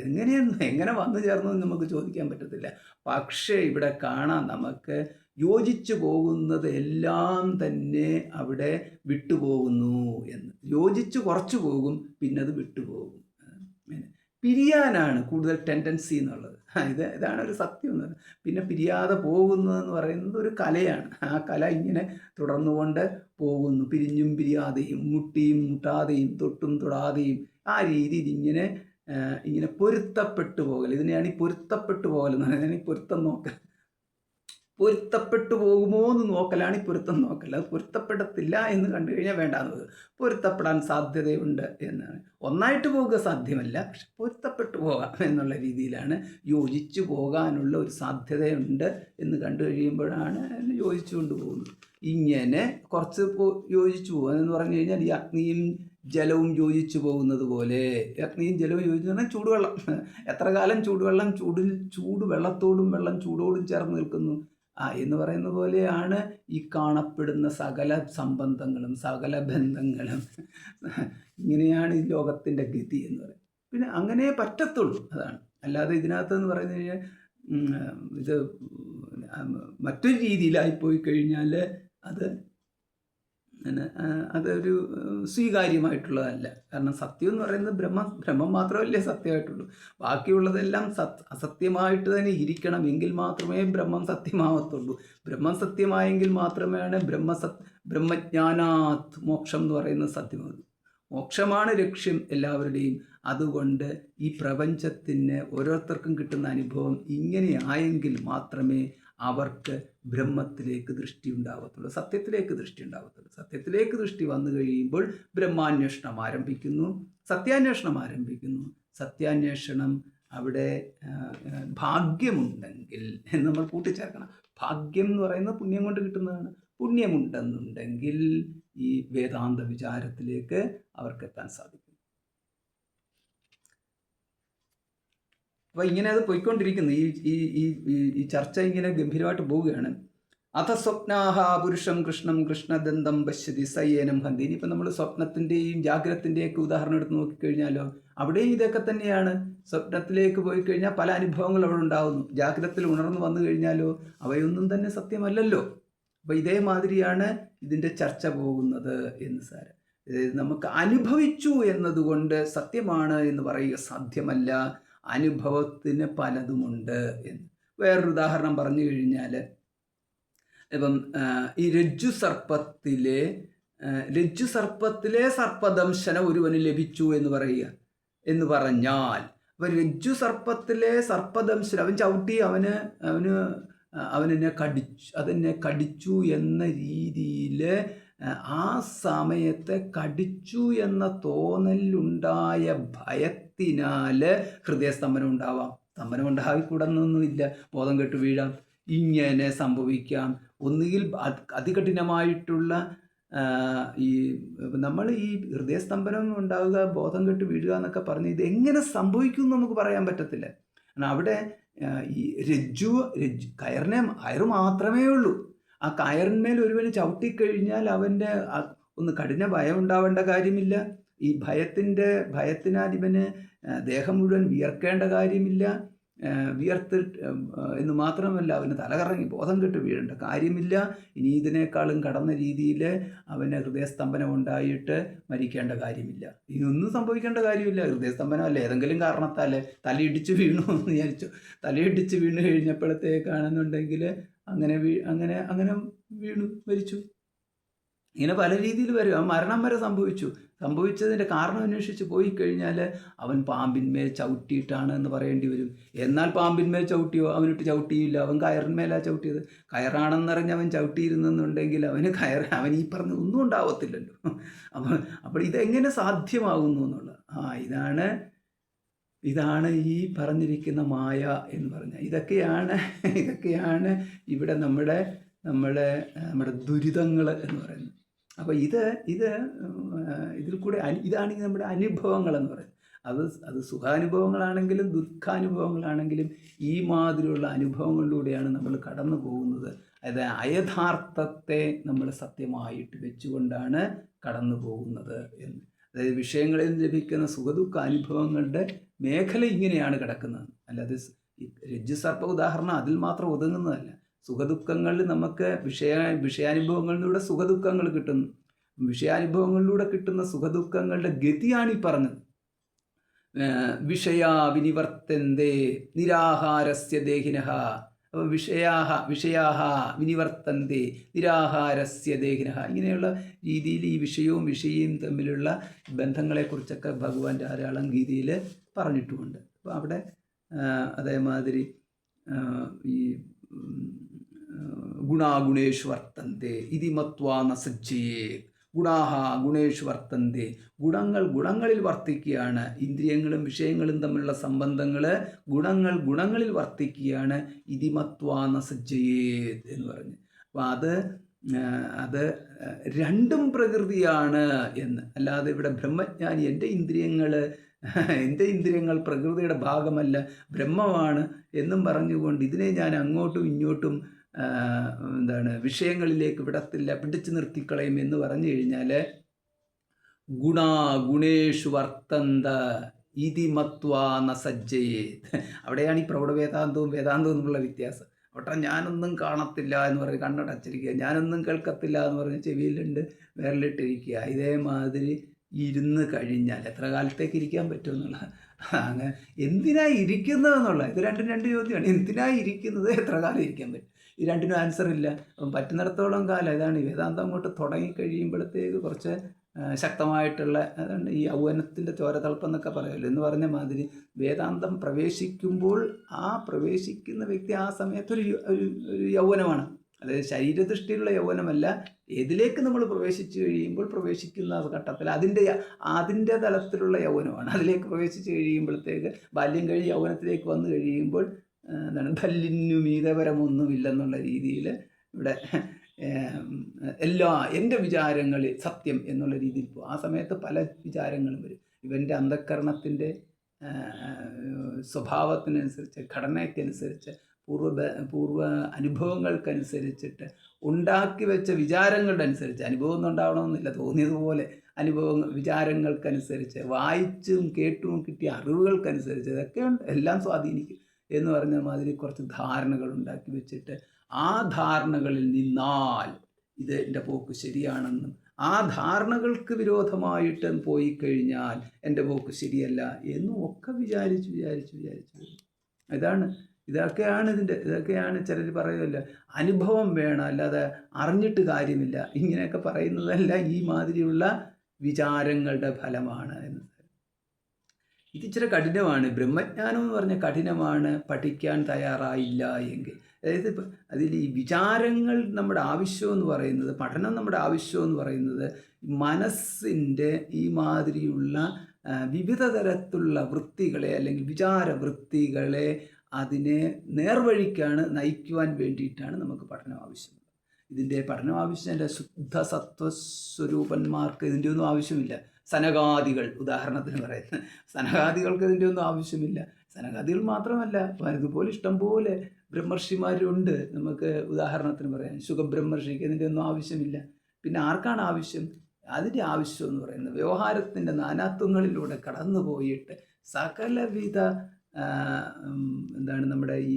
A: എങ്ങനെ വന്നു ചേർന്നു എന്ന് നമുക്ക് ചോദിക്കാൻ പറ്റത്തില്ല. പക്ഷേ ഇവിടെ കാണാം, നമുക്ക് യോജിച്ചു പോകുന്നത് എല്ലാം തന്നെ അവിടെ വിട്ടുപോകുന്നു എന്ന്. യോജിച്ച് കുറച്ചു പോകും, പിന്നെ അത് വിട്ടുപോകും. പിരിയാനാണ് കൂടുതൽ ടെൻഡൻസി എന്നുള്ളത്. ഇതാണ് ഒരു സത്യം എന്നത്. പിന്നെ പിരിയാതെ പോകുന്നതെന്ന് പറയുന്നത് ഒരു കലയാണ്. ആ കല ഇങ്ങനെ തുടർന്നുകൊണ്ട് പോകുന്നു, പിരിഞ്ഞും പിരിയാതെയും മുട്ടിയും മുട്ടാതെയും തൊട്ടും തൊടാതെയും ആ രീതിയിൽ ഇങ്ങനെ പൊരുത്തപ്പെട്ടു പോകൽ. ഇതിനെയാണ് ഈ പൊരുത്തപ്പെട്ടു പോകൽ എന്ന് പറയുന്നത്. ഈ പൊരുത്തം നോക്കൽ, പൊരുത്തപ്പെട്ടു പോകുമോ എന്ന് നോക്കലാണ് ഈ പൊരുത്തം നോക്കൽ. അത് പൊരുത്തപ്പെടത്തില്ല എന്ന് കണ്ടു കഴിഞ്ഞാൽ വേണ്ടാന്ന്, പൊരുത്തപ്പെടാൻ സാധ്യതയുണ്ട് എന്നാണ്. ഒന്നായിട്ട് പോകുക സാധ്യമല്ല, പക്ഷെ പൊരുത്തപ്പെട്ടു പോകാം എന്നുള്ള രീതിയിലാണ്. യോജിച്ചു പോകാനുള്ള ഒരു സാധ്യതയുണ്ട് എന്ന് കണ്ടു കഴിയുമ്പോഴാണ് യോജിച്ചു കൊണ്ടുപോകുന്നത്. ഇങ്ങനെ കുറച്ച് യോജിച്ചു പോകുക എന്ന് പറഞ്ഞു കഴിഞ്ഞാൽ ഈ അഗ്നിയും ജലവും യോജിച്ചു പോകുന്നത് പോലെ. അഗ്നിയും ജലവും യോജിച്ചു പറഞ്ഞാൽ ചൂടുവെള്ളം. എത്ര കാലം ചൂടുവെള്ളം ചൂടുവെള്ളത്തോടും വെള്ളം ചൂടോടും ചേർന്ന് നിൽക്കുന്നു എന്ന് പറയുന്ന പോലെയാണ് ഈ കാണപ്പെടുന്ന സകല സംബന്ധങ്ങളും സകല ബന്ധങ്ങളും. ഇങ്ങനെയാണ് ഈ ലോകത്തിൻ്റെ ഗതി എന്ന് പറയുന്നത്. പിന്നെ അങ്ങനെ പറ്റത്തുള്ളൂ, അതാണ്. അല്ലാതെ ഇതിനകത്തെന്ന് പറഞ്ഞു കഴിഞ്ഞാൽ ഇത് മറ്റൊരു രീതിയിലായിപ്പോയി കഴിഞ്ഞാൽ അതൊരു സ്വീകാര്യമായിട്ടുള്ളതല്ല. കാരണം സത്യം എന്ന് പറയുന്നത് ബ്രഹ്മം മാത്രമല്ലേ സത്യമായിട്ടുള്ളൂ. ബാക്കിയുള്ളതെല്ലാം അസത്യമായിട്ട് തന്നെ ഇരിക്കണം, എങ്കിൽ മാത്രമേ ബ്രഹ്മം സത്യമാവത്തുള്ളൂ. ബ്രഹ്മം സത്യമായെങ്കിൽ മാത്രമാണ് ബ്രഹ്മജ്ഞാനാത് മോക്ഷം എന്ന് പറയുന്നത് സത്യമാകും. മോക്ഷമാണ് ലക്ഷ്യം എല്ലാവരുടെയും. അതുകൊണ്ട് ഈ പ്രപഞ്ചത്തിന് ഓരോരുത്തർക്കും കിട്ടുന്ന അനുഭവം ഇങ്ങനെ ആയെങ്കിൽ മാത്രമേ അവർക്ക് ബ്രഹ്മത്തിലേക്ക് ദൃഷ്ടി ഉണ്ടാവത്തുള്ളൂ, സത്യത്തിലേക്ക് ദൃഷ്ടി ഉണ്ടാവത്തുള്ളൂ. സത്യത്തിലേക്ക് ദൃഷ്ടി വന്നു കഴിയുമ്പോൾ ബ്രഹ്മാന്വേഷണം ആരംഭിക്കുന്നു, സത്യാന്വേഷണം ആരംഭിക്കുന്നു. സത്യാന്വേഷണം അവിടെ ഭാഗ്യമുണ്ടെങ്കിൽ നമ്മൾ കൂട്ടിച്ചേർക്കണം. ഭാഗ്യം എന്ന് പറയുന്നത് പുണ്യം കൊണ്ട് കിട്ടുന്നതാണ്. പുണ്യമുണ്ടെന്നുണ്ടെങ്കിൽ ഈ വേദാന്ത വിചാരത്തിലേക്ക് അവർക്ക് എത്താൻ സാധിക്കും. അപ്പോൾ ഇങ്ങനെ അത് പോയിക്കൊണ്ടിരിക്കുന്നു. ഈ ചർച്ച ഇങ്ങനെ ഗംഭീരമായിട്ട് പോവുകയാണ്. അഥ സ്വപ്നാഹ പുരുഷം കൃഷ്ണം കൃഷ്ണദന്തം പശ്യതി സയേനം ഹന്തി. ഇനിയിപ്പോൾ നമ്മൾ സ്വപ്നത്തിൻ്റെയും ജാഗ്രത്തിൻ്റെയൊക്കെ ഉദാഹരണം എടുത്ത് നോക്കിക്കഴിഞ്ഞാലോ അവിടെയും ഇതൊക്കെ തന്നെയാണ്. സ്വപ്നത്തിലേക്ക് പോയി കഴിഞ്ഞാൽ പല അനുഭവങ്ങൾ അവിടെ ഉണ്ടാകുന്നു. ജാഗ്രതത്തിൽ ഉണർന്നു വന്നു കഴിഞ്ഞാലോ അവയൊന്നും തന്നെ സത്യമല്ലല്ലോ. അപ്പോൾ ഇതേമാതിരിയാണ് ഇതിൻ്റെ ചർച്ച പോകുന്നത് എന്ന് സാരം. നമുക്ക് അനുഭവിച്ചു എന്നതുകൊണ്ട് സത്യമാണ് എന്ന് പറയുക സാധ്യമല്ല. അനുഭവത്തിന് പലതുമുണ്ട് എന്ന്. വേറൊരു ഉദാഹരണം പറഞ്ഞു കഴിഞ്ഞാൽ, ഇപ്പം ഈ രജ്ജു സർപ്പത്തിലെ സർപ്പദംശന ഒരുവന് ലഭിച്ചു എന്ന് പറയുക എന്ന് പറഞ്ഞാൽ, അപ്പം രജ്ജു സർപ്പത്തിലെ സർപ്പദംശനം അവൻ ചവിട്ടി അതെന്നെ കടിച്ചു എന്ന രീതിയിൽ ആ സമയത്ത് കടിച്ചു എന്ന തോന്നലുണ്ടായ ഭയത്തിനാൽ ഹൃദയസ്തംഭനം ഉണ്ടാവാം. സ്തംഭനം ഉണ്ടാവിക്കൂടുന്നൊന്നുമില്ല, ബോധം കെട്ട് വീഴാം, ഇങ്ങനെ സംഭവിക്കാം. ഒന്നുകിൽ അതികഠിനമായിട്ടുള്ള നമ്മൾ ഈ ഹൃദയസ്തംഭനം ഉണ്ടാവുക, ബോധം കെട്ട് വീഴുക എന്നൊക്കെ പറഞ്ഞ് ഇത് എങ്ങനെ സംഭവിക്കും എന്ന് നമുക്ക് പറയാൻ പറ്റത്തില്ല. കാരണം അവിടെ ഈ കയറ് മാത്രമേ ഉള്ളൂ. ആ കയറിന്മേൽ ഒരുവന് ചവിട്ടിക്കഴിഞ്ഞാൽ അവൻ്റെ ഒന്ന് കഠിന ഭയം ഉണ്ടാവേണ്ട കാര്യമില്ല. ഈ ഭയത്തിനാൽ ഇവന് ദേഹം മുഴുവൻ വിയർക്കേണ്ട കാര്യമില്ല. വിയർത്ത് എന്ന് മാത്രമല്ല അവന് തലകറങ്ങി ബോധം കെട്ട് വീഴേണ്ട കാര്യമില്ല. ഇനി ഇതിനേക്കാളും കടന്ന രീതിയിൽ അവന് ഹൃദയസ്തംഭനം ഉണ്ടായിട്ട് മരിക്കേണ്ട കാര്യമില്ല. ഇതൊന്നും സംഭവിക്കേണ്ട കാര്യമില്ല. ഹൃദയസ്തംഭനം അല്ല, ഏതെങ്കിലും കാരണത്താൽ തലയിടിച്ച് വീണു എന്ന് വിചാരിച്ചു. തലയിടിച്ച് വീണ് കഴിഞ്ഞപ്പോഴത്തേക്കാണെന്നുണ്ടെങ്കിൽ അങ്ങനെ വീണു മരിച്ചു. ഇങ്ങനെ പല രീതിയിൽ വരും. ആ മരണം വരെ സംഭവിച്ചതിൻ്റെ കാരണം അന്വേഷിച്ച് പോയി കഴിഞ്ഞാൽ അവൻ പാമ്പിന്മേൽ ചവിട്ടിയിട്ടാണ് എന്ന് പറയേണ്ടി വരും. എന്നാൽ പാമ്പിന്മേൽ ചവിട്ടിയോ? അവനിട്ട് ചവിട്ടിയില്ല, അവൻ കയറിന്മേലാണ് ചവിട്ടിയത്. കയറാണെന്നറിഞ്ഞ് അവൻ ചവിട്ടിയിരുന്നെന്നുണ്ടെങ്കിൽ അവൻ ഈ പറഞ്ഞ ഒന്നും ഉണ്ടാവത്തില്ലല്ലോ. അപ്പോൾ ഇതെങ്ങനെ സാധ്യമാകുന്നു എന്നുള്ളത് ഇതാണ് ഈ പറഞ്ഞിരിക്കുന്ന മായ എന്ന് പറഞ്ഞാൽ. ഇതൊക്കെയാണ് ഇവിടെ നമ്മുടെ ദുരിതങ്ങൾ എന്ന് പറയുന്നത്. അപ്പോൾ ഇതിൽ കൂടെ ഇതാണ് നമ്മുടെ അനുഭവങ്ങൾ എന്ന് പറയുന്നത്. അത് സുഖാനുഭവങ്ങളാണെങ്കിലും ദുഃഖാനുഭവങ്ങളാണെങ്കിലും ഈ മാതിരിയുള്ള അനുഭവങ്ങളിലൂടെയാണ് നമ്മൾ കടന്നു പോകുന്നത്. അതായത് അയഥാർത്ഥത്തെ നമ്മൾ സത്യമായിട്ട് വെച്ചുകൊണ്ടാണ് കടന്നു പോകുന്നത് എന്ന്. അതായത് വിഷയങ്ങളിൽ നിന്ന് ലഭിക്കുന്ന സുഖദുഃഖ അനുഭവങ്ങളുടെ മേഖല ഇങ്ങനെയാണ് കിടക്കുന്നത്. അല്ലാതെ രജ്ജു സർപ്പ ഉദാഹരണം അതിൽ മാത്രം ഒതുങ്ങുന്നതല്ല. സുഖദുഃഖങ്ങളിൽ നമുക്ക് വിഷയാനുഭവങ്ങളിലൂടെ സുഖദുഃഖങ്ങൾ കിട്ടുന്നു. വിഷയാനുഭവങ്ങളിലൂടെ കിട്ടുന്ന സുഖദുഃഖങ്ങളുടെ ഗതിയാണ് ഈ പറഞ്ഞത്. വിഷയാ വിനിവർത്തന്തേ നിരാഹാരസ്യ ദേഹിനഃ. അപ്പോൾ വിഷയാഹ വിനിവർത്തന്തേ നിരാഹാരസ്യ ദേഹിനഃ. ഇങ്ങനെയുള്ള രീതിയിൽ ഈ വിഷയവും തമ്മിലുള്ള ബന്ധങ്ങളെക്കുറിച്ചൊക്കെ ഭഗവാൻ ധാരാളം ഗീതയിൽ പറഞ്ഞിട്ടുമുണ്ട്. അപ്പോൾ അവിടെ അതേമാതിരി ഈ ഗുണാഗുണേഷു വർത്തന്തേ ഇതി മത്വാ ന സജ്ജയേത്. ഗുണാഹ ഗുണേഷു വർത്തന്തേ. ഗുണങ്ങളിൽ വർത്തിക്കുകയാണ്. ഇന്ദ്രിയങ്ങളും വിഷയങ്ങളും തമ്മിലുള്ള സംബന്ധങ്ങൾ ഗുണങ്ങളിൽ വർത്തിക്കുകയാണ്. ഇതി മത്വാ ന സജ്ജയേത് എന്ന് പറഞ്ഞു. അപ്പോൾ അത് രണ്ടും പ്രകൃതിയാണ് എന്ന്. അല്ലാതെ ഇവിടെ ബ്രഹ്മജ്ഞാനി എൻ്റെ ഇന്ദ്രിയങ്ങൾ പ്രകൃതിയുടെ ഭാഗമല്ല, ബ്രഹ്മമാണ് എന്നും പറഞ്ഞുകൊണ്ട് ഇതിനെ ഞാൻ അങ്ങോട്ടും ഇങ്ങോട്ടും വിഷയങ്ങളിലേക്ക് വിടത്തില്ല, പിടിച്ചു നിർത്തിക്കളയും എന്ന് പറഞ്ഞു കഴിഞ്ഞാൽ ഗുണേഷു വർത്തന്ത ഇതി മത്വാ ന സജ്ജയേത്. അവിടെയാണ് ഈ പ്രൗഢവേദാന്തവും വേദാന്തവും എന്നുള്ള വ്യത്യാസം. അവിടെ ഞാനൊന്നും കാണത്തില്ല എന്ന് പറഞ്ഞ് കണ്ണടച്ചിരിക്കുക, ഞാനൊന്നും കേൾക്കത്തില്ല എന്ന് പറഞ്ഞ് ചെവിയിലുണ്ട് വിരലിട്ടിരിക്കുക. ഇതേമാതിരി ഇരുന്ന് കഴിഞ്ഞാൽ എത്ര കാലത്തേക്ക് ഇരിക്കാൻ പറ്റുമെന്നുള്ള, അങ്ങനെ എന്തിനാ ഇരിക്കുന്നതെന്നുള്ള, ഇത് രണ്ടും രണ്ട് ചോദ്യമാണ്. എന്തിനാ ഇരിക്കുന്നത്, എത്ര കാലം ഇരിക്കാൻ പറ്റും? ഈ രണ്ടിനും ആൻസർ ഇല്ല. പറ്റുന്നിടത്തോളം കാലം. ഇതാണ് ഈ വേദാന്തം അങ്ങോട്ട് തുടങ്ങിക്കഴിയുമ്പോഴത്തേക്ക് കുറച്ച് ശക്തമായിട്ടുള്ള, അതാണ് ഈ യൗവനത്തിൻ്റെ ചോരതളപ്പം എന്നൊക്കെ പറയുമല്ലോ എന്ന് പറഞ്ഞ മാതിരി, വേദാന്തം പ്രവേശിക്കുമ്പോൾ ആ പ്രവേശിക്കുന്ന വ്യക്തി ആ സമയത്ത് ഒരു യൗവനമാണ്. അതായത് ശരീരദൃഷ്ടിയിലുള്ള യൗവനമല്ല, ഏതിലേക്ക് നമ്മൾ പ്രവേശിച്ചു കഴിയുമ്പോൾ പ്രവേശിക്കുന്ന ഘട്ടത്തിൽ അതിൻ്റെ തലത്തിലുള്ള യൗവനമാണ്. അതിലേക്ക് പ്രവേശിച്ച് കഴിയുമ്പോഴത്തേക്ക് ബാല്യം കഴിഞ്ഞ് യൗവനത്തിലേക്ക് വന്നു കഴിയുമ്പോൾ കല്ലിനു മീതപരമൊന്നുമില്ലെന്നുള്ള രീതിയിൽ ഇവിടെ എൻ്റെ വിചാരങ്ങളിൽ സത്യം എന്നുള്ള രീതിയിൽ പോകും. ആ സമയത്ത് പല വിചാരങ്ങളും വരും. ഇവൻ്റെ അന്ധഃകരണത്തിൻ്റെ സ്വഭാവത്തിനനുസരിച്ച്, ഘടനയ്ക്കനുസരിച്ച്, പൂർവ്വ അനുഭവങ്ങൾക്കനുസരിച്ചിട്ട് ഉണ്ടാക്കി വെച്ച വിചാരങ്ങളുടെ അനുസരിച്ച്, അനുഭവം ഒന്നും ഉണ്ടാവണമെന്നില്ല, തോന്നിയതുപോലെ വിചാരങ്ങൾക്കനുസരിച്ച്, വായിച്ചും കേട്ടും കിട്ടിയ അറിവുകൾക്കനുസരിച്ച് ഇതൊക്കെ എല്ലാം സ്വാധീനിക്കും എന്ന് പറഞ്ഞ മാതിരി കുറച്ച് ധാരണകൾ ഉണ്ടാക്കി വെച്ചിട്ട്, ആ ധാരണകളിൽ നിന്നാൽ ഇത് എൻ്റെ പോക്ക് ശരിയാണെന്നും, ആ ധാരണകൾക്ക് വിരോധമായിട്ട് പോയി കഴിഞ്ഞാൽ എൻ്റെ പോക്ക് ശരിയല്ല എന്നും ഒക്കെ വിചാരിച്ചു ഇതൊക്കെയാണ് ചിലർ പറയുമല്ല, അനുഭവം വേണം, അല്ലാതെ അറിഞ്ഞിട്ട് കാര്യമില്ല, ഇങ്ങനെയൊക്കെ പറയുന്നതെല്ലാം ഈ മാതിരിയുള്ള വിചാരങ്ങളുടെ ഫലമാണ് എന്ന്. ഇത് ഇച്ചിരി കഠിനമാണ്. ബ്രഹ്മജ്ഞാനം എന്ന് പറഞ്ഞാൽ കഠിനമാണ്, പഠിക്കാൻ തയ്യാറായില്ല എങ്കിൽ. അതായത് അതിൽ ഈ വിചാരങ്ങൾ നമ്മുടെ ആവശ്യമെന്ന് പറയുന്നത്, പഠനം നമ്മുടെ ആവശ്യമെന്ന് പറയുന്നത്, മനസ്സിൻ്റെ ഈ മാതിരിയുള്ള വിവിധ തരത്തിലുള്ള വൃത്തികളെ അല്ലെങ്കിൽ വിചാരവൃത്തികളെ അതിനെ നേർവഴിക്കാണ് നയിക്കുവാൻ വേണ്ടിയിട്ടാണ് നമുക്ക് പഠനം ആവശ്യം. ഇതിൻ്റെ പഠനം ആവശ്യമല്ല. ശുദ്ധ സത്വസ്വരൂപന്മാർക്ക് ഇതിൻ്റെ ഒന്നും ആവശ്യമില്ല. സനകാദികൾ ഉദാഹരണത്തിന് പറയുന്നത്, സനകാദികൾക്ക് ഇതിൻ്റെ ഒന്നും ആവശ്യമില്ല. സനകാദികൾ മാത്രമല്ല, അതുപോലെ ഇഷ്ടംപോലെ ബ്രഹ്മർഷിമാരുണ്ട്. നമുക്ക് ഉദാഹരണത്തിന് പറയാം, ശുഖബ്രഹ്മർഷിക്ക് ഇതിൻ്റെ ഒന്നും ആവശ്യമില്ല. പിന്നെ ആർക്കാണ് ആവശ്യം? അതിൻ്റെ ആവശ്യം എന്ന് പറയുന്നത് വ്യവഹാരത്തിൻ്റെ നാനാത്വങ്ങളിലൂടെ കടന്നു പോയിട്ട് സകലവിധ നമ്മുടെ ഈ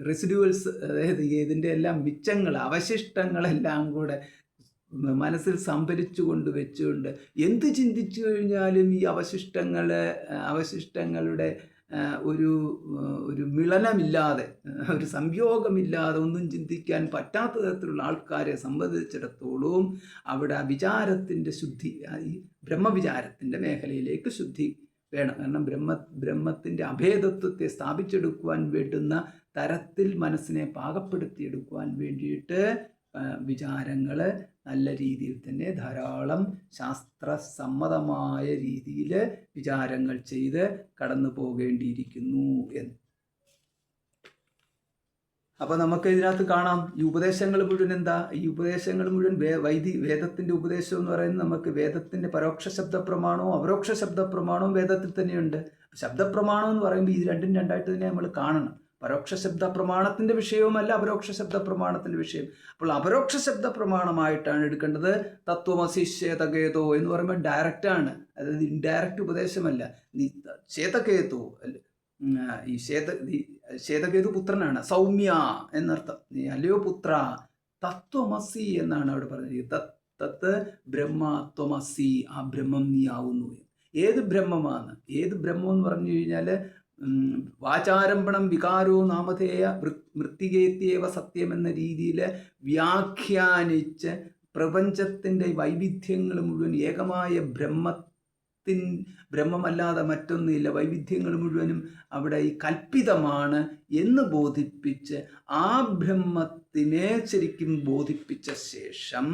A: റെസിഡ്യൂവൽസ്, അതായത് ഇതിൻ്റെ എല്ലാം മിച്ചങ്ങൾ, അവശിഷ്ടങ്ങളെല്ലാം കൂടെ മനസ്സിൽ സംഭരിച്ചു കൊണ്ട് വെച്ചുകൊണ്ട് എന്ത് ചിന്തിച്ചു കഴിഞ്ഞാലും ഈ അവശിഷ്ടങ്ങളുടെ ഒരു മിളനമില്ലാതെ, ഒരു സംയോഗമില്ലാതെ ഒന്നും ചിന്തിക്കാൻ പറ്റാത്ത തരത്തിലുള്ള ആൾക്കാരെ സംബന്ധിച്ചിടത്തോളം അവിടെ വിചാരത്തിൻ്റെ ശുദ്ധി, ഈ ബ്രഹ്മവിചാരത്തിൻ്റെ മേഖലയിലേക്ക് ശുദ്ധി വേണം. കാരണം ബ്രഹ്മത്തിൻ്റെ അഭേദത്വത്തെ സ്ഥാപിച്ചെടുക്കുവാൻ വേണ്ടുന്ന തരത്തിൽ മനസ്സിനെ പാകപ്പെടുത്തിയെടുക്കുവാൻ വേണ്ടിയിട്ട് വിചാരങ്ങൾ നല്ല രീതിയിൽ തന്നെ ധാരാളം ശാസ്ത്രസമ്മതമായ രീതിയിൽ വിചാരങ്ങൾ ചെയ്ത് കടന്നു പോകേണ്ടിയിരിക്കുന്നു എന്ന്. അപ്പോൾ നമുക്ക് ഇതിനകത്ത് കാണാം, ഈ ഉപദേശങ്ങൾ മുഴുവൻ എന്താ? ഈ ഉപദേശങ്ങൾ മുഴുവൻ വേദത്തിൻ്റെ ഉപദേശം എന്ന് പറയുന്നത്, നമുക്ക് വേദത്തിൻ്റെ പരോക്ഷ ശബ്ദപ്രമാണവും അപരോക്ഷ ശബ്ദപ്രമാണവും വേദത്തിൽ തന്നെയുണ്ട്. ശബ്ദപ്രമാണം എന്ന് പറയുമ്പോൾ ഇത് രണ്ടും രണ്ടായിട്ട് തന്നെ നമ്മൾ കാണണം. പരോക്ഷ ശബ്ദ പ്രമാണത്തിൻ്റെ വിഷയവുമല്ല അപരോക്ഷ ശബ്ദ പ്രമാണത്തിൻ്റെ വിഷയം. അപ്പോൾ അപരോക്ഷ ശബ്ദ പ്രമാണമായിട്ടാണ് എടുക്കേണ്ടത്. തത്വമസി ശ്വേതകേതോ എന്ന് പറയുമ്പോൾ ഡയറക്റ്റാണ്, അതായത് ഇൻഡയറക്റ്റ് ഉപദേശമല്ല. നീ ശ്വേതകേതു അല്ല, ഈ ശ്വേതകേതു പുത്രനാണ്, സൗമ്യ എന്നർത്ഥം. നീ അല്ലയോ പുത്ര തത്വമസി എന്നാണ് അവിടെ പറഞ്ഞിരിക്കുന്നത്. തത്ത് ബ്രഹ്മത്വമസി, ആ ബ്രഹ്മം നീ ആവുന്നു. ഏത് ബ്രഹ്മമാണ്? ഏത് ബ്രഹ്മം എന്ന് പറഞ്ഞു കഴിഞ്ഞാൽ വാചാരംഭണം വികാരോ നാമധേയ മൃത്തികേത്യവ സത്യം എന്ന രീതിയിൽ വ്യാഖ്യാനിച്ച് പ്രപഞ്ചത്തിൻ്റെ വൈവിധ്യങ്ങൾ മുഴുവൻ ഏകമായ ബ്രഹ്മമല്ലാതെ മറ്റൊന്നുമില്ല, വൈവിധ്യങ്ങൾ മുഴുവനും അവിടെ ഈ കൽപ്പിതമാണ് എന്ന് ബോധിപ്പിച്ച് ആ ബ്രഹ്മത്തിനെ ശരിക്കും ബോധിപ്പിച്ച ശേഷം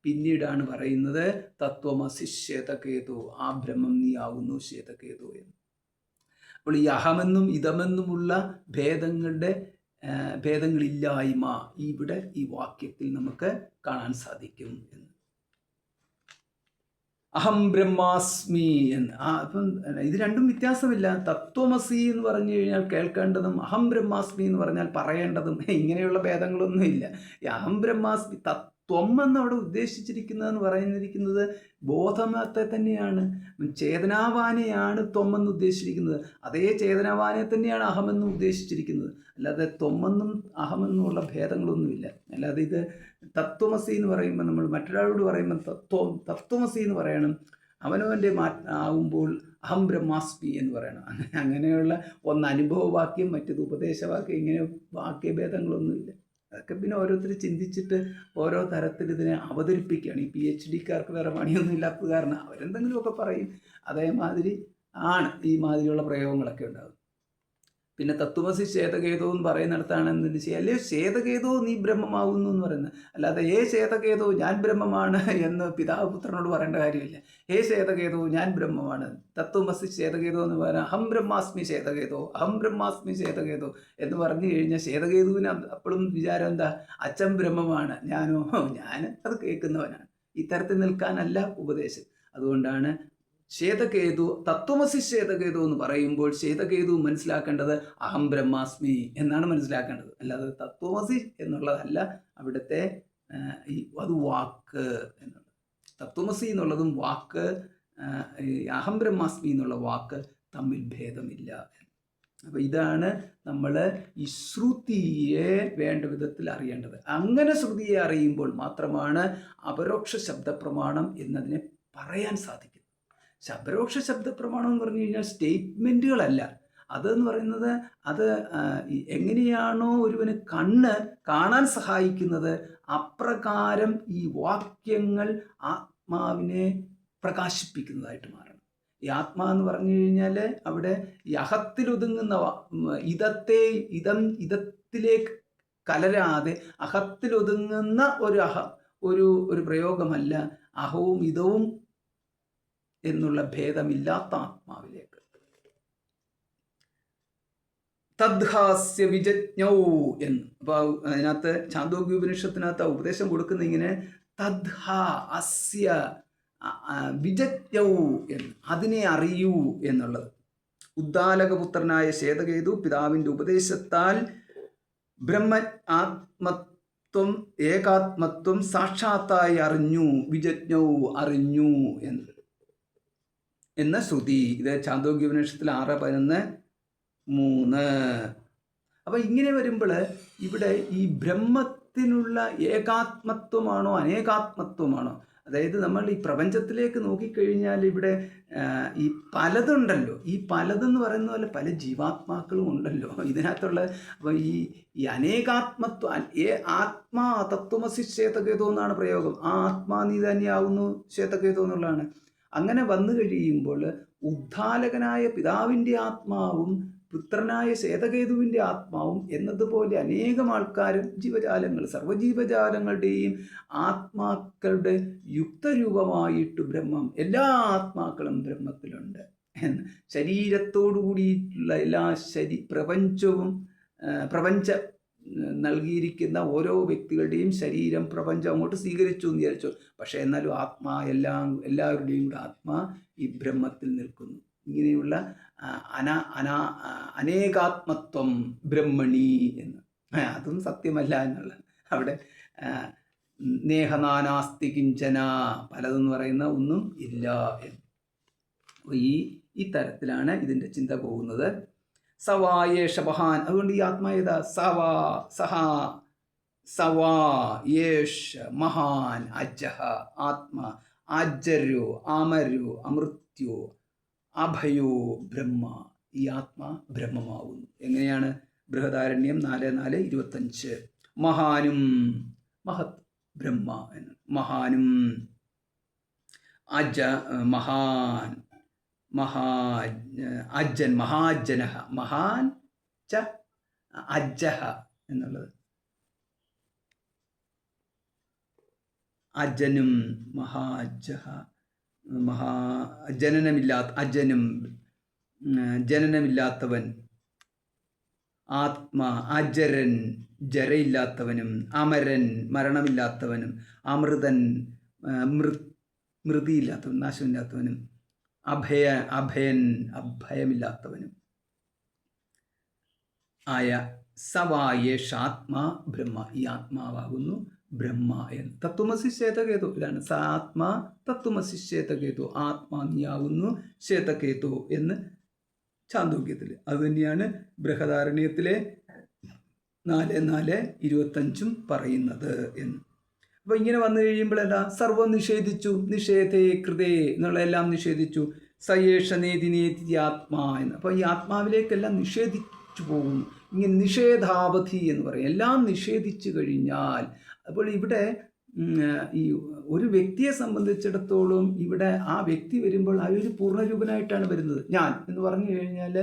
A: പിന്നീടാണ് പറയുന്നത് തത്വമസി ശ്വേതകേതു, ആ ബ്രഹ്മം നീ ആകുന്നു ശ്വേതകേതു എന്ന്. അപ്പോൾ ഈ അഹമെന്നും ഇതമെന്നുമുള്ള ഭേദങ്ങളുടെ ഭേദങ്ങളില്ലായ്മ ഇവിടെ ഈ വാക്യത്തിൽ നമുക്ക് കാണാൻ സാധിക്കും എന്ന്. അഹം ബ്രഹ്മാസ്മി എന്ന് അപ്പം ഇത് രണ്ടും വ്യത്യാസമില്ല. തത്വമസി എന്ന് പറഞ്ഞു കഴിഞ്ഞാൽ കേൾക്കേണ്ടതും അഹം ബ്രഹ്മാസ്മി എന്ന് പറഞ്ഞാൽ പറയേണ്ടതും ഇങ്ങനെയുള്ള ഭേദങ്ങളൊന്നും ഇല്ല. ഈ അഹം ബ്രഹ്മാസ്മി തത്വം എന്നവിടെ ഉദ്ദേശിച്ചിരിക്കുന്നതെന്ന് പറഞ്ഞിരിക്കുന്നത് ബോധമത്തെ തന്നെയാണ്, ചേതനാവാനെയാണ് ത്വമെന്ന് ഉദ്ദേശിച്ചിരിക്കുന്നത്. അതേ ചേതനാവാനെ തന്നെയാണ് അഹമെന്ന് ഉദ്ദേശിച്ചിരിക്കുന്നത്. അല്ലാതെ ത്വമെന്നും അഹമെന്നുമുള്ള ഭേദങ്ങളൊന്നുമില്ല. അല്ലാതെ ഇത് തത്വമസി എന്ന് പറയുമ്പോൾ നമ്മൾ മറ്റൊരാളോട് പറയുമ്പോൾ തത്വമസി എന്ന് പറയണം, അവനവൻ്റെ ആകുമ്പോൾ അഹം ബ്രഹ്മാസ്മി എന്ന് പറയണം. അങ്ങനെയുള്ള ഒന്ന് അനുഭവവാക്യം, മറ്റേത് ഉപദേശവാക്യം, ഇങ്ങനെ വാക്യഭേദങ്ങളൊന്നുമില്ല. അതൊക്കെ പിന്നെ ഓരോരുത്തർ ചിന്തിച്ചിട്ട് ഓരോ തരത്തിൽ ഇതിനെ അവതരിപ്പിക്കുകയാണ്. ഈ PhD-കാർക്ക് വേറെ പണിയൊന്നും ഇല്ലാത്തത് കാരണം അവരെന്തെങ്കിലുമൊക്കെ പറയും. അതേമാതിരി ആണ് ഈ മാതിരിയുള്ള പ്രയോഗങ്ങളൊക്കെ ഉണ്ടാകും. പിന്നെ തത്വമസി ശ്വേതകേതോ എന്ന് പറയുന്നിടത്താണ് എന്തെന്ന് വെച്ചാൽ, അല്ലേ ശ്വേതകേതോ നീ ബ്രഹ്മമാകുന്നു എന്ന് പറയുന്നത്. അല്ലാതെ ശ്വേതകേതോ ഞാൻ ബ്രഹ്മമാണ് എന്ന് പിതാവ് പുത്രനോട് പറയേണ്ട കാര്യമില്ല. ശ്വേതകേതോ ഞാൻ ബ്രഹ്മമാണ്. തത്വമസി ശ്വേതകേതോ എന്ന് പറഞ്ഞാൽ അഹം ബ്രഹ്മാസ്മി ശ്വേതകേതോ, അഹം ബ്രഹ്മാസ്മി ശ്വേതകേതോ എന്ന് പറഞ്ഞു കഴിഞ്ഞാൽ ശ്വേതകേതുവിന് അപ്പോഴും വിചാരം എന്താ, അച്ഛൻ ബ്രഹ്മമാണ്, ഞാൻ അത് കേൾക്കുന്നവനാണ്. ഇത്തരത്തിൽ നിൽക്കാനല്ല ഉപദേശം. അതുകൊണ്ടാണ് ശ്വേതകേതു തത്വമസി ശ്വേതകേതു എന്ന് പറയുമ്പോൾ ശ്വേതകേതു മനസ്സിലാക്കേണ്ടത് അഹം ബ്രഹ്മാസ്മി എന്നാണ് മനസ്സിലാക്കേണ്ടത്. അല്ലാതെ തത്വമസി എന്നുള്ളതല്ല അവിടുത്തെ അത് വാക്ക് എന്നുള്ളത്. തത്വമസി എന്നുള്ളതും വാക്ക്, അഹം ബ്രഹ്മാസ്മി എന്നുള്ള വാക്ക് തമ്മിൽ ഭേദമില്ല. അപ്പോൾ ഇതാണ് നമ്മൾ ഈ ശ്രുതിയെ വേണ്ട വിധത്തിൽ അറിയേണ്ടത്. അങ്ങനെ ശ്രുതിയെ അറിയുമ്പോൾ മാത്രമാണ് അപരോക്ഷ ശബ്ദപ്രമാണം എന്നതിനെ പറയാൻ സാധിക്കുന്നത്. അപരോക്ഷ ശബ്ദപ്രമാണം എന്ന് പറഞ്ഞു കഴിഞ്ഞാൽ സ്റ്റേറ്റ്മെൻറ്റുകളല്ല. അതെന്ന് പറയുന്നത് അത് എങ്ങനെയാണോ ഒരുവന് കണ്ണ് കാണാൻ സഹായിക്കുന്നത് അപ്രകാരം ഈ വാക്യങ്ങൾ ആത്മാവിനെ പ്രകാശിപ്പിക്കുന്നതായിട്ട് മാറണം. ഈ ആത്മാ എന്ന് പറഞ്ഞു കഴിഞ്ഞാൽ അവിടെ ഈ അഹത്തിലൊതുങ്ങുന്ന ഇതത്തിലേക്ക് കലരാതെ അഹത്തിലൊതുങ്ങുന്ന ഒരു പ്രയോഗമല്ല അഹവും ഇതവും എന്നുള്ള ഭേദമില്ലാത്ത ആത്മാവിലേക്ക്. തദ്ഹാസ്യ വിജജ്ഞൗ എന്ന്. അപ്പോൾ അതിനകത്ത് ഛാന്തോഗ്യോപനിഷത്തിനകത്ത് ഉപദേശം കൊടുക്കുന്ന ഇങ്ങനെ തദ്ഹ അസ്യ വിജജ്ഞൗ എന്ന്, അതിനെ അറിയൂ എന്നുള്ളത്. ഉദ്ദാലകപുത്രനായ ശ്വേതകേതു പിതാവിൻ്റെ ഉപദേശത്താൽ ആത്മത്വം ഏകാത്മത്വം സാക്ഷാത്തായി അറിഞ്ഞു, വിജജ്ഞൗ അറിഞ്ഞു എന്ന ശ്രുതി. ഇത് ഛാന്തോഗ്യോപനിഷത്തിൽ 6:11-3. അപ്പോൾ ഇങ്ങനെ വരുമ്പോൾ ഇവിടെ ഈ ബ്രഹ്മത്തിനുള്ള ഏകാത്മത്വമാണോ അനേകാത്മത്വമാണോ, അതായത് നമ്മൾ ഈ പ്രപഞ്ചത്തിലേക്ക് നോക്കിക്കഴിഞ്ഞാൽ ഇവിടെ ഈ പലതുണ്ടല്ലോ. ഈ പലതെന്ന് പറയുന്ന പോലെ പല ജീവാത്മാക്കളും ഉണ്ടല്ലോ ഇതിനകത്തുള്ള. അപ്പോൾ ഈ അനേകാത്മത്വം, ആത്മാ തത്വമസി ശ്വേതകേതോ എന്നാണ് പ്രയോഗം. ആ ആത്മാ നീ തന്നെയാവുന്നു ശ്വേതകേതോ എന്നുള്ളതാണ്. അങ്ങനെ വന്നു കഴിയുമ്പോൾ ഉദ്ദാലകനായ പിതാവിൻ്റെ ആത്മാവും പുത്രനായ ശ്വേതകേതുവിൻ്റെ ആത്മാവും എന്നതുപോലെ അനേകം ആൾക്കാരും ജീവജാലങ്ങൾ, സർവ്വജീവജാലങ്ങളുടെയും ആത്മാക്കളുടെ യുക്തരൂപമായിട്ട് ബ്രഹ്മം, എല്ലാ ആത്മാക്കളും ബ്രഹ്മത്തിലുണ്ട് എന്ന്. ശരീരത്തോടു കൂടിയിട്ടുള്ള എല്ലാ പ്രപഞ്ച നൽകിയിരിക്കുന്ന ഓരോ വ്യക്തികളുടെയും ശരീരം പ്രപഞ്ചം അങ്ങോട്ട് സ്വീകരിച്ചു എന്ന് വിചാരിച്ചു. പക്ഷേ എന്നാലും ആത്മാ എല്ലാവരുടെയും കൂടെ ആത്മാ ഈ ബ്രഹ്മത്തിൽ നിൽക്കുന്നു. ഇങ്ങനെയുള്ള അനേകാത്മത്വം ബ്രഹ്മണി എന്ന്, അതും സത്യമല്ല എന്നുള്ള. അവിടെ നേഹനാനാസ്തി കിഞ്ചന, പലതെന്ന് പറയുന്ന ഒന്നും ഇല്ല എന്ന്. ഈ തരത്തിലാണ് ഇതിൻ്റെ ചിന്ത പോകുന്നത്. സവായേഷ മഹാൻ. അതുകൊണ്ട് ഈ ആത്മാ ഏതാ? സവാ യേഷ മഹാൻ അജഹ ആത്മാ ആജരോ അമരോ അമൃത്യോ അഭയോ ബ്രഹ്മ. ഈ ആത്മാ ബ്രഹ്മമാവുന്നു. എങ്ങനെയാണ്? ബൃഹദാരണ്യം 4:4-25. മഹാനും മഹത് ബ്രഹ്മ എന്ന്. മഹാനും അജ്ജൻ മഹാജ്ജന, മഹാൻ ച അജ്ജഹ എന്നുള്ളത്. അജ്ജനും മഹാജ്ജഹ, ജനനമില്ലാത്തവൻ, ആത്മാ അജരൻ ജരയില്ലാത്തവനും, അമരൻ മരണമില്ലാത്തവനും, അമൃതൻ മൃതിയില്ലാത്തവൻ നാശമില്ലാത്തവനും, അഭയൻ അഭയമില്ലാത്തവനും ആയ സവായേഷാത്മാ ബ്രഹ്മ, ഈ ആത്മാവാകുന്നു ബ്രഹ്മ എന്ന്. തത്വമസി ശ്വേതകേതു, ഇതാണ് സ ആത്മാ തത്വമസി ശ്വേതകേതു, ആത്മാ നീയാകുന്നു ശ്വേതകേതു എന്ന് ചാന്തോക്യത്തിൽ. അതുതന്നെയാണ് ബൃഹദാരണ്യത്തിലെ 4:4-25 പറയുന്നത് എന്ന്. അപ്പോൾ ഇങ്ങനെ വന്നു കഴിയുമ്പോൾ എന്താ, സർവം നിഷേധിച്ചു, നിഷേധേ കൃതേ എന്നുള്ളതെല്ലാം നിഷേധിച്ചു. സയേഷ നേതി നേതി ആത്മാ എന്ന്. അപ്പോൾ ഈ ആത്മാവിലേക്കെല്ലാം നിഷേധിച്ചു പോകുന്നു. ഇങ്ങനെ നിഷേധാവധി എന്ന് പറയും, എല്ലാം നിഷേധിച്ചു കഴിഞ്ഞാൽ. അപ്പോൾ ഇവിടെ ഈ ഒരു വ്യക്തിയെ സംബന്ധിച്ചിടത്തോളം ഇവിടെ ആ വ്യക്തി വരുമ്പോൾ ആ ഒരു പൂർണ്ണരൂപനായിട്ടാണ് വരുന്നത്. ഞാൻ എന്ന് പറഞ്ഞു കഴിഞ്ഞാൽ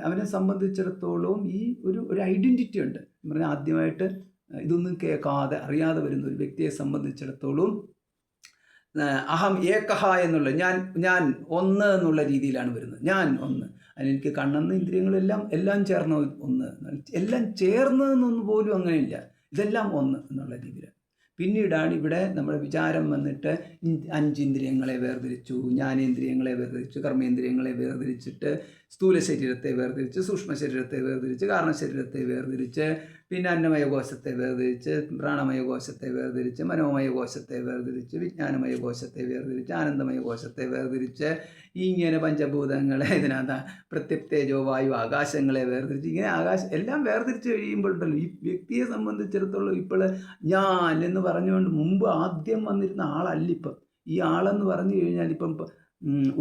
A: അവനെ സംബന്ധിച്ചിടത്തോളം ഈ ഒരു ഐഡൻറ്റിറ്റി ഉണ്ട്. എന്ന് പറഞ്ഞാൽ ആദ്യമായിട്ട് ഇതൊന്നും കേൾക്കാതെ അറിയാതെ വരുന്ന ഒരു വ്യക്തിയെ സംബന്ധിച്ചിടത്തോളം അഹം ഏകഹ എന്നുള്ള ഞാൻ ഒന്ന് എന്നുള്ള രീതിയിലാണ് വരുന്നത്. ഞാൻ ഒന്ന്, അതിനെനിക്ക് കണ്ണെന്ന് ഇന്ദ്രിയങ്ങളെല്ലാം ചേർന്ന ഒന്ന്, എല്ലാം ചേർന്നതെന്നൊന്നും പോലും അങ്ങനെയില്ല, ഇതെല്ലാം ഒന്ന് എന്നുള്ള രീതിയിലാണ്. പിന്നീടാണ് ഇവിടെ നമ്മുടെ വിചാരം വന്നിട്ട് 5 ഇന്ദ്രിയങ്ങളെ വേർതിരിച്ചു, ജ്ഞാനേന്ദ്രിയങ്ങളെ വേർതിരിച്ചു, കർമ്മേന്ദ്രിയങ്ങളെ വേർതിരിച്ചിട്ട് സ്ഥൂല ശരീരത്തെ വേർതിരിച്ച്, സൂക്ഷ്മ ശരീരത്തെ വേർതിരിച്ച്, കാരണശരീരത്തെ വേർതിരിച്ച്, പിന്നെ അന്നമയ കോശത്തെ വേർതിരിച്ച്, പ്രാണമയ കോശത്തെ വേർതിരിച്ച്, മനോമയ കോശത്തെ വേർതിരിച്ച്, വിജ്ഞാനമയ കോശത്തെ വേർതിരിച്ച്, ആനന്ദമയ കോശത്തെ വേർതിരിച്ച്, ഇങ്ങനെ പഞ്ചഭൂതങ്ങളെ ഇതിനകത്ത് പ്രത്യപ്തേജോ വായു ആകാശങ്ങളെ വേർതിരിച്ച്, ഇങ്ങനെ എല്ലാം വേർതിരിച്ച് കഴിയുമ്പോഴുണ്ടല്ലോ ഈ വ്യക്തിയെ സംബന്ധിച്ചിടത്തോളം ഇപ്പോൾ ഞാൻ എന്ന് പറഞ്ഞുകൊണ്ട് മുമ്പ് ആദ്യം വന്നിരുന്ന ആളല്ലിപ്പം. ഈ ആളെന്ന് പറഞ്ഞു കഴിഞ്ഞാൽ ഇപ്പം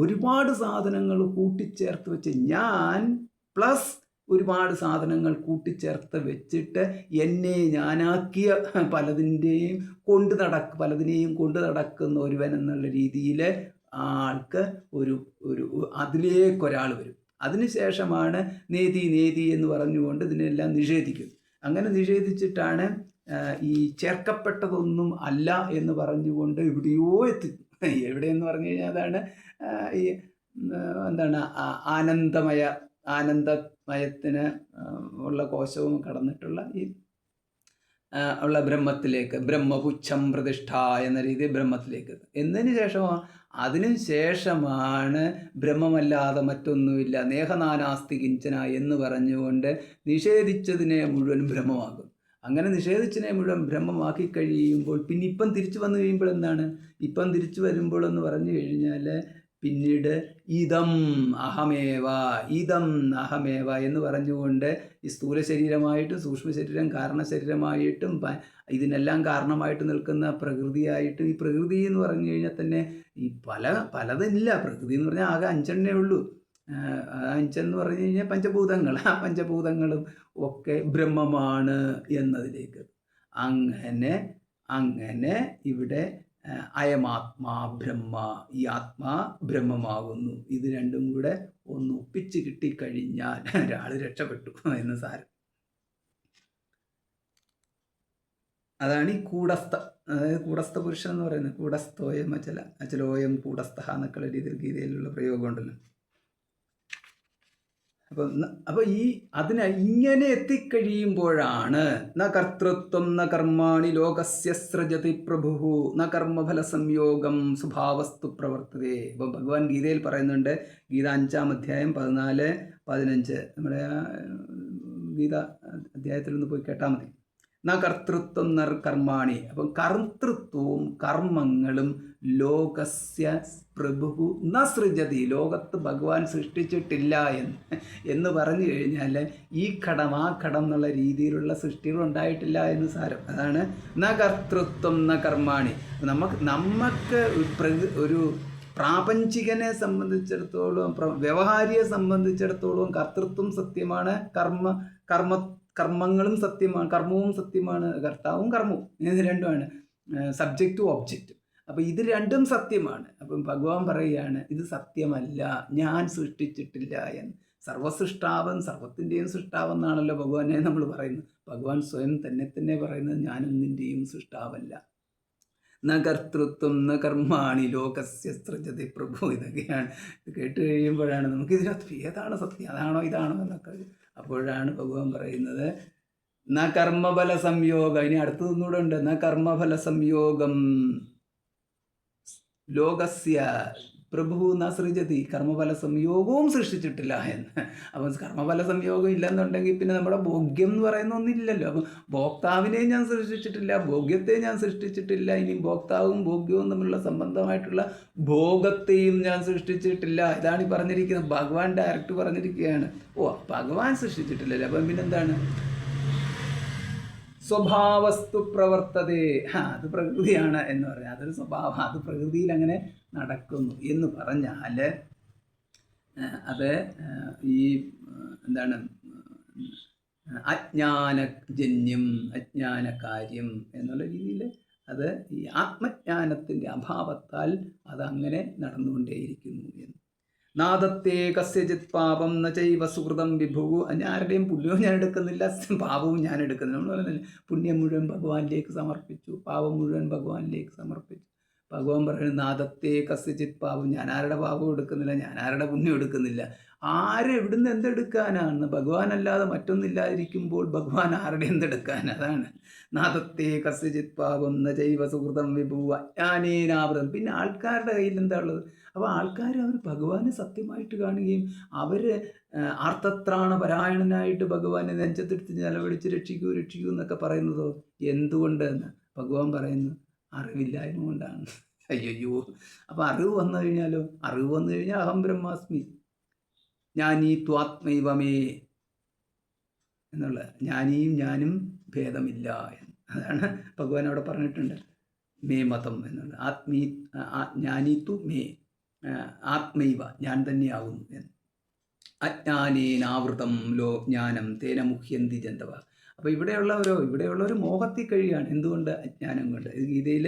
A: ഒരുപാട് സാധനങ്ങൾ കൂട്ടിച്ചേർത്ത് വെച്ച് ഞാൻ പ്ലസ് ഒരുപാട് സാധനങ്ങൾ കൂട്ടിച്ചേർത്ത് വെച്ചിട്ട് എന്നെ ഞാനാക്കിയ പലതിനെയും കൊണ്ട് നടക്കുന്ന ഒരുവൻ എന്നുള്ള രീതിയിൽ ആൾക്ക് ഒരു അതിലേക്കൊരാൾ വരും. അതിനുശേഷമാണ് നേതി എന്ന് പറഞ്ഞുകൊണ്ട് ഇതിനെല്ലാം നിഷേധിക്കും. അങ്ങനെ നിഷേധിച്ചിട്ടാണ് ഈ ചേർക്കപ്പെട്ടതൊന്നും അല്ല എന്ന് പറഞ്ഞുകൊണ്ട് എവിടെയോ എത്തിക്കും. എവിടെയെന്ന് പറഞ്ഞു കഴിഞ്ഞാൽ അതാണ് ഈ എന്താണ് ആനന്ദമയത്തിന് ഉള്ള കോശവും കടന്നിട്ടുള്ള ഈ ഉള്ള ബ്രഹ്മത്തിലേക്ക്, ബ്രഹ്മപുച്ഛം പ്രതിഷ്ഠ എന്ന രീതിയിൽ ബ്രഹ്മത്തിലേക്ക്. അതിനു ശേഷമാണ് ബ്രഹ്മമല്ലാതെ മറ്റൊന്നുമില്ല, നേഹനാനാസ്തി കിഞ്ചന എന്ന് പറഞ്ഞുകൊണ്ട് നിഷേധിച്ചതിനെ മുഴുവൻ ബ്രഹ്മമാകും. അങ്ങനെ നിഷേധിച്ചതിനെ മുഴുവൻ ബ്രഹ്മമാക്കി കഴിയുമ്പോൾ പിന്നെ ഇപ്പം തിരിച്ചു വന്നു കഴിയുമ്പോൾ എന്താണ്, ഇപ്പം തിരിച്ചു വരുമ്പോൾ എന്ന് പറഞ്ഞു കഴിഞ്ഞാൽ പിന്നീട് ഇതം അഹമേവ എന്ന് പറഞ്ഞുകൊണ്ട് ഈ സ്ഥൂല ശരീരമായിട്ടും സൂക്ഷ്മ ശരീരം കാരണശരീരമായിട്ടും ഇതിനെല്ലാം കാരണമായിട്ട് നിൽക്കുന്ന പ്രകൃതിയായിട്ടും, ഈ പ്രകൃതി എന്ന് പറഞ്ഞു കഴിഞ്ഞാൽ തന്നെ ഈ പലതില്ല. പ്രകൃതി എന്ന് പറഞ്ഞാൽ ആകെ 5 ഉള്ളൂ. 5 പറഞ്ഞു കഴിഞ്ഞാൽ പഞ്ചഭൂതങ്ങൾ, ആ പഞ്ചഭൂതങ്ങളും ഒക്കെ ബ്രഹ്മമാണ് എന്നതിലേക്ക്. അങ്ങനെ ഇവിടെ അയമാത്മാ ബ്രഹ്മ, ഈ ആത്മാ ബ്രഹ്മമാകുന്നു. ഇത് രണ്ടും കൂടെ ഒന്ന് ഒപ്പിച്ച് കിട്ടിക്കഴിഞ്ഞാൽ ഒരാൾ രക്ഷപ്പെട്ടു എന്ന് സാരം. അതാണ് ഈ കൂടസ്ഥ, അതായത് കൂടസ്ഥ പുരുഷൻ എന്ന് പറയുന്നത്. കൂടസ്ഥോയം അചലോയം കൂടസ്ഥ എന്നൊക്കെയുള്ള രീതിയിൽ ഗീതയിലുള്ള പ്രയോഗമുണ്ടല്ലോ. അപ്പോൾ ഇങ്ങനെ എത്തിക്കഴിയുമ്പോഴാണ് ന കർത്തൃത്വം ന കർമാണി ലോകസ്യ സൃജതി പ്രഭു ന കർമ്മഫല സംയോഗം സ്വഭാവസ്തു പ്രവർത്തതേ. ഇപ്പം ഭഗവാൻ ഗീതയിൽ പറയുന്നുണ്ട്, ഗീത 5-ാം അധ്യായം 14-15, നമ്മുടെ ഗീത അധ്യായത്തിൽ നിന്ന് പോയി കേട്ടാൽ മതി. ന കർത്തൃത്വം ന കർമാണി, അപ്പം കർത്തൃത്വവും കർമ്മങ്ങളും ലോകസ്യ പ്രഭു ന സൃജതി, ലോകത്ത് ഭഗവാൻ സൃഷ്ടിച്ചിട്ടില്ല എന്ന് പറഞ്ഞു കഴിഞ്ഞാൽ ഈ ഘടം ആ ഘടം എന്നുള്ള രീതിയിലുള്ള സൃഷ്ടികൾ ഉണ്ടായിട്ടില്ല എന്ന് സാരം. അതാണ് ന കർത്തൃത്വം ന കർമാണി. നമുക്ക് ഒരു പ്രാപഞ്ചികനെ സംബന്ധിച്ചിടത്തോളം, വ്യവഹാരിയെ സംബന്ധിച്ചിടത്തോളം കർത്തൃത്വം സത്യമാണ്, കർമ്മങ്ങളും സത്യമാണ്, കർമ്മവും സത്യമാണ്, കർത്താവും കർമ്മവും ഇത് രണ്ടുമാണ്, സബ്ജക്റ്റും ഒബ്ജക്റ്റും. അപ്പോൾ ഇത് രണ്ടും സത്യമാണ്. അപ്പം ഭഗവാൻ പറയുകയാണ് ഇത് സത്യമല്ല, ഞാൻ സൃഷ്ടിച്ചിട്ടില്ല എന്ന്. സർവസൃഷ്ടാവൻ, സർവത്തിൻ്റെയും സൃഷ്ടാവെന്നാണല്ലോ ഭഗവാനെ നമ്മൾ പറയുന്നത്. ഭഗവാൻ സ്വയം തന്നെ പറയുന്നത് ഞാനൊന്നിൻ്റെയും സൃഷ്ടാവല്ല. ന കർത്തൃത്വം ന കർമാണി ലോകസ്യ സൃജതി പ്രഭു. ഇതൊക്കെയാണ്. ഇത് കേട്ട് കഴിയുമ്പോഴാണ് നമുക്കിതിനകത്ത് ഏതാണ് സത്യം, അതാണോ ഇതാണോ എന്നൊക്കെ. അപ്പോഴാണ് ഭഗവാൻ പറയുന്നത് ന കർമ്മഫല സംയോഗം. ഇനി അടുത്തതൊന്നുകൂടെ ഉണ്ട്. ന കർമ്മഫല സംയോഗം ലോകസ്യ പ്രഭു ന സൃജതി. കർമ്മഫല സംയോഗവും സൃഷ്ടിച്ചിട്ടില്ല എന്ന്. അപ്പം കർമ്മഫല സംയോഗം ഇല്ലെന്നുണ്ടെങ്കിൽ പിന്നെ നമ്മുടെ ഭോഗ്യം എന്ന് പറയുന്ന ഒന്നില്ലല്ലോ. അപ്പം ഭോക്താവിനെ ഞാൻ സൃഷ്ടിച്ചിട്ടില്ല, ഭോഗ്യത്തെ ഞാൻ സൃഷ്ടിച്ചിട്ടില്ല. ഇനി ഭോക്താവും ഭോഗ്യവും തമ്മിലുള്ള സംബന്ധമായിട്ടുള്ള ഭോഗത്തെയും ഞാൻ സൃഷ്ടിച്ചിട്ടില്ല. ഇതാണ് ഈ പറഞ്ഞിരിക്കുന്നത്. ഭഗവാൻ ഡയറക്റ്റ് പറഞ്ഞിരിക്കുകയാണ്. ഭഗവാൻ സൃഷ്ടിച്ചിട്ടില്ലല്ലോ. അപ്പം പിന്നെന്താണ്? സ്വഭാവസ്തു പ്രവർത്തതേ. അത് പ്രകൃതിയാണ് എന്ന് പറഞ്ഞാൽ അതൊരു സ്വഭാവം, അത് പ്രകൃതിയിൽ അങ്ങനെ നടക്കുന്നു എന്ന് പറഞ്ഞാൽ അത് ഈ എന്താണ്, അജ്ഞാനജന്യം, അജ്ഞാനകാര്യം എന്നുള്ള രീതിയിൽ അത് ഈ ആത്മജ്ഞാനത്തിൻ്റെ അഭാവത്താൽ അതങ്ങനെ നടന്നുകൊണ്ടേയിരിക്കുന്നു എന്ന്. നാദത്തെ കസ്യചിത് പാപം ന ചൈവ സുഹൃതം വിഭു. ആരുടെയും പുണ്യവും ഞാൻ എടുക്കുന്നില്ല, പാപവും ഞാൻ എടുക്കുന്നില്ല. നമ്മൾ പറയുന്നില്ല പുണ്യം മുഴുവൻ ഭഗവാനിലേക്ക് സമർപ്പിച്ചു, പാപം മുഴുവൻ ഭഗവാനിലേക്ക് സമർപ്പിച്ചു. ഭഗവാൻ പറയുന്നത് നാദത്തെ കസ്യചിത് പാപം. ഞാൻ ആരുടെ പാപവും എടുക്കുന്നില്ല, ഞാൻ ആരുടെ പുണ്യം എടുക്കുന്നില്ല. എവിടുന്ന് എന്തെടുക്കാനാണ്? ഭഗവാനല്ലാതെ മറ്റൊന്നില്ലാതിരിക്കുമ്പോൾ ഭഗവാൻ ആരുടെ എന്തെടുക്കാൻ? അതാണ് നാദത്തെ കസ്യചിത് പാപം ന ചൈവ സുഹൃതം വിഭു അജ്ഞാനേനാവൃതം. പിന്നെ ആൾക്കാരുടെ കയ്യിൽ എന്താ ഉള്ളത്? അപ്പോൾ ആൾക്കാർ അവർ ഭഗവാനെ സത്യമായിട്ട് കാണുകയും അവർ ആർത്തത്രാണ പരായണനായിട്ട് ഭഗവാനെ നെഞ്ചത്തെടുത്ത് നിലവിളിച്ച് രക്ഷിക്കൂ രക്ഷിക്കൂ എന്നൊക്കെ പറയുന്നതോ എന്തുകൊണ്ട് എന്ന് ഭഗവാൻ പറയുന്നു, അറിവില്ലായ്മ കൊണ്ടാണ്. അയ്യോ. അപ്പോൾ അറിവ് വന്നു കഴിഞ്ഞാലോ? അറിവ് വന്നു കഴിഞ്ഞാൽ അഹം ബ്രഹ്മാസ്മി ജ്ഞാനീ ത്വാത്മൈവമേ എന്നുള്ള ജ്ഞാനിയും ഞാനും ഭേദമില്ല എന്ന്. അതാണ് ഭഗവാൻ അവിടെ പറഞ്ഞിട്ടുണ്ട്. മേ മതം എന്നുള്ള ജ്ഞാനീത്തു മേ ആത്മൈവ, ഞാൻ തന്നെയാകുന്നു എന്ന്. അജ്ഞാനേനാവൃതം ജ്ഞാനം തേന മുഹ്യന്തി ജന്തവ. അപ്പോൾ ഇവിടെയുള്ളവർ മോഹത്തിൽ കഴിയുകയാണ്. എന്തുകൊണ്ട്? അജ്ഞാനം കൊണ്ട്. ഗീതയിൽ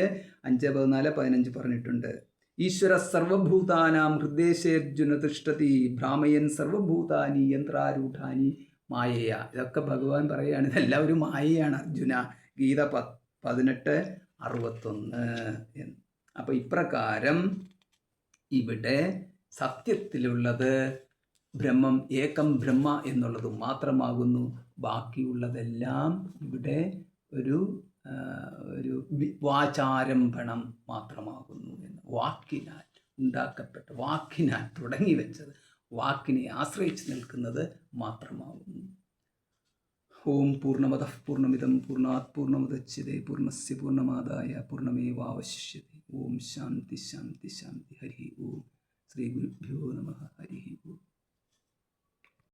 A: 5:14-15 പറഞ്ഞിട്ടുണ്ട്. ഈശ്വര സർവഭൂതാനാം ഹൃദയേശേർജുന തിഷ്ഠതി ഭ്രാമയൻ സർവഭൂതാനി യന്ത്രാരൂഢാനി മായയ. ഇതൊക്കെ ഭഗവാൻ പറയുകയാണ്, ഇതെല്ലാം ഒരു മായയാണ് അർജുന. ഗീത 18:61 എന്ന്. അപ്പോൾ ഇപ്രകാരം ഇവിടെ സത്യത്തിലുള്ളത് ബ്രഹ്മം, ഏകം ബ്രഹ്മ എന്നുള്ളത് മാത്രമാകുന്നു. ബാക്കിയുള്ളതെല്ലാം ഇവിടെ ഒരു വാചാരംഭണം മാത്രമാകുന്നു എന്ന്. വാക്കിനാൽ ഉണ്ടാക്കപ്പെട്ട, വാക്കിനാൽ തുടങ്ങി വെച്ചത്, വാക്കിനെ ആശ്രയിച്ച് നിൽക്കുന്നത് മാത്രമാകുന്നു. ഓം പൂർണ്ണമതഃ പൂർണ്ണമിദം പൂർണ്ണാത് പൂർണ്ണമുദച്യതേ പൂർണ്ണസ്യ പൂർണ്ണമാദായ പൂർണ്ണമേവാവശിഷ്യതേ. ഓം ശാന്തി ശാന്തി ശാന്തി. ഹരി ഓം. ശ്രീ ഗുരുഭ്യോ നമഃ. ഹരി.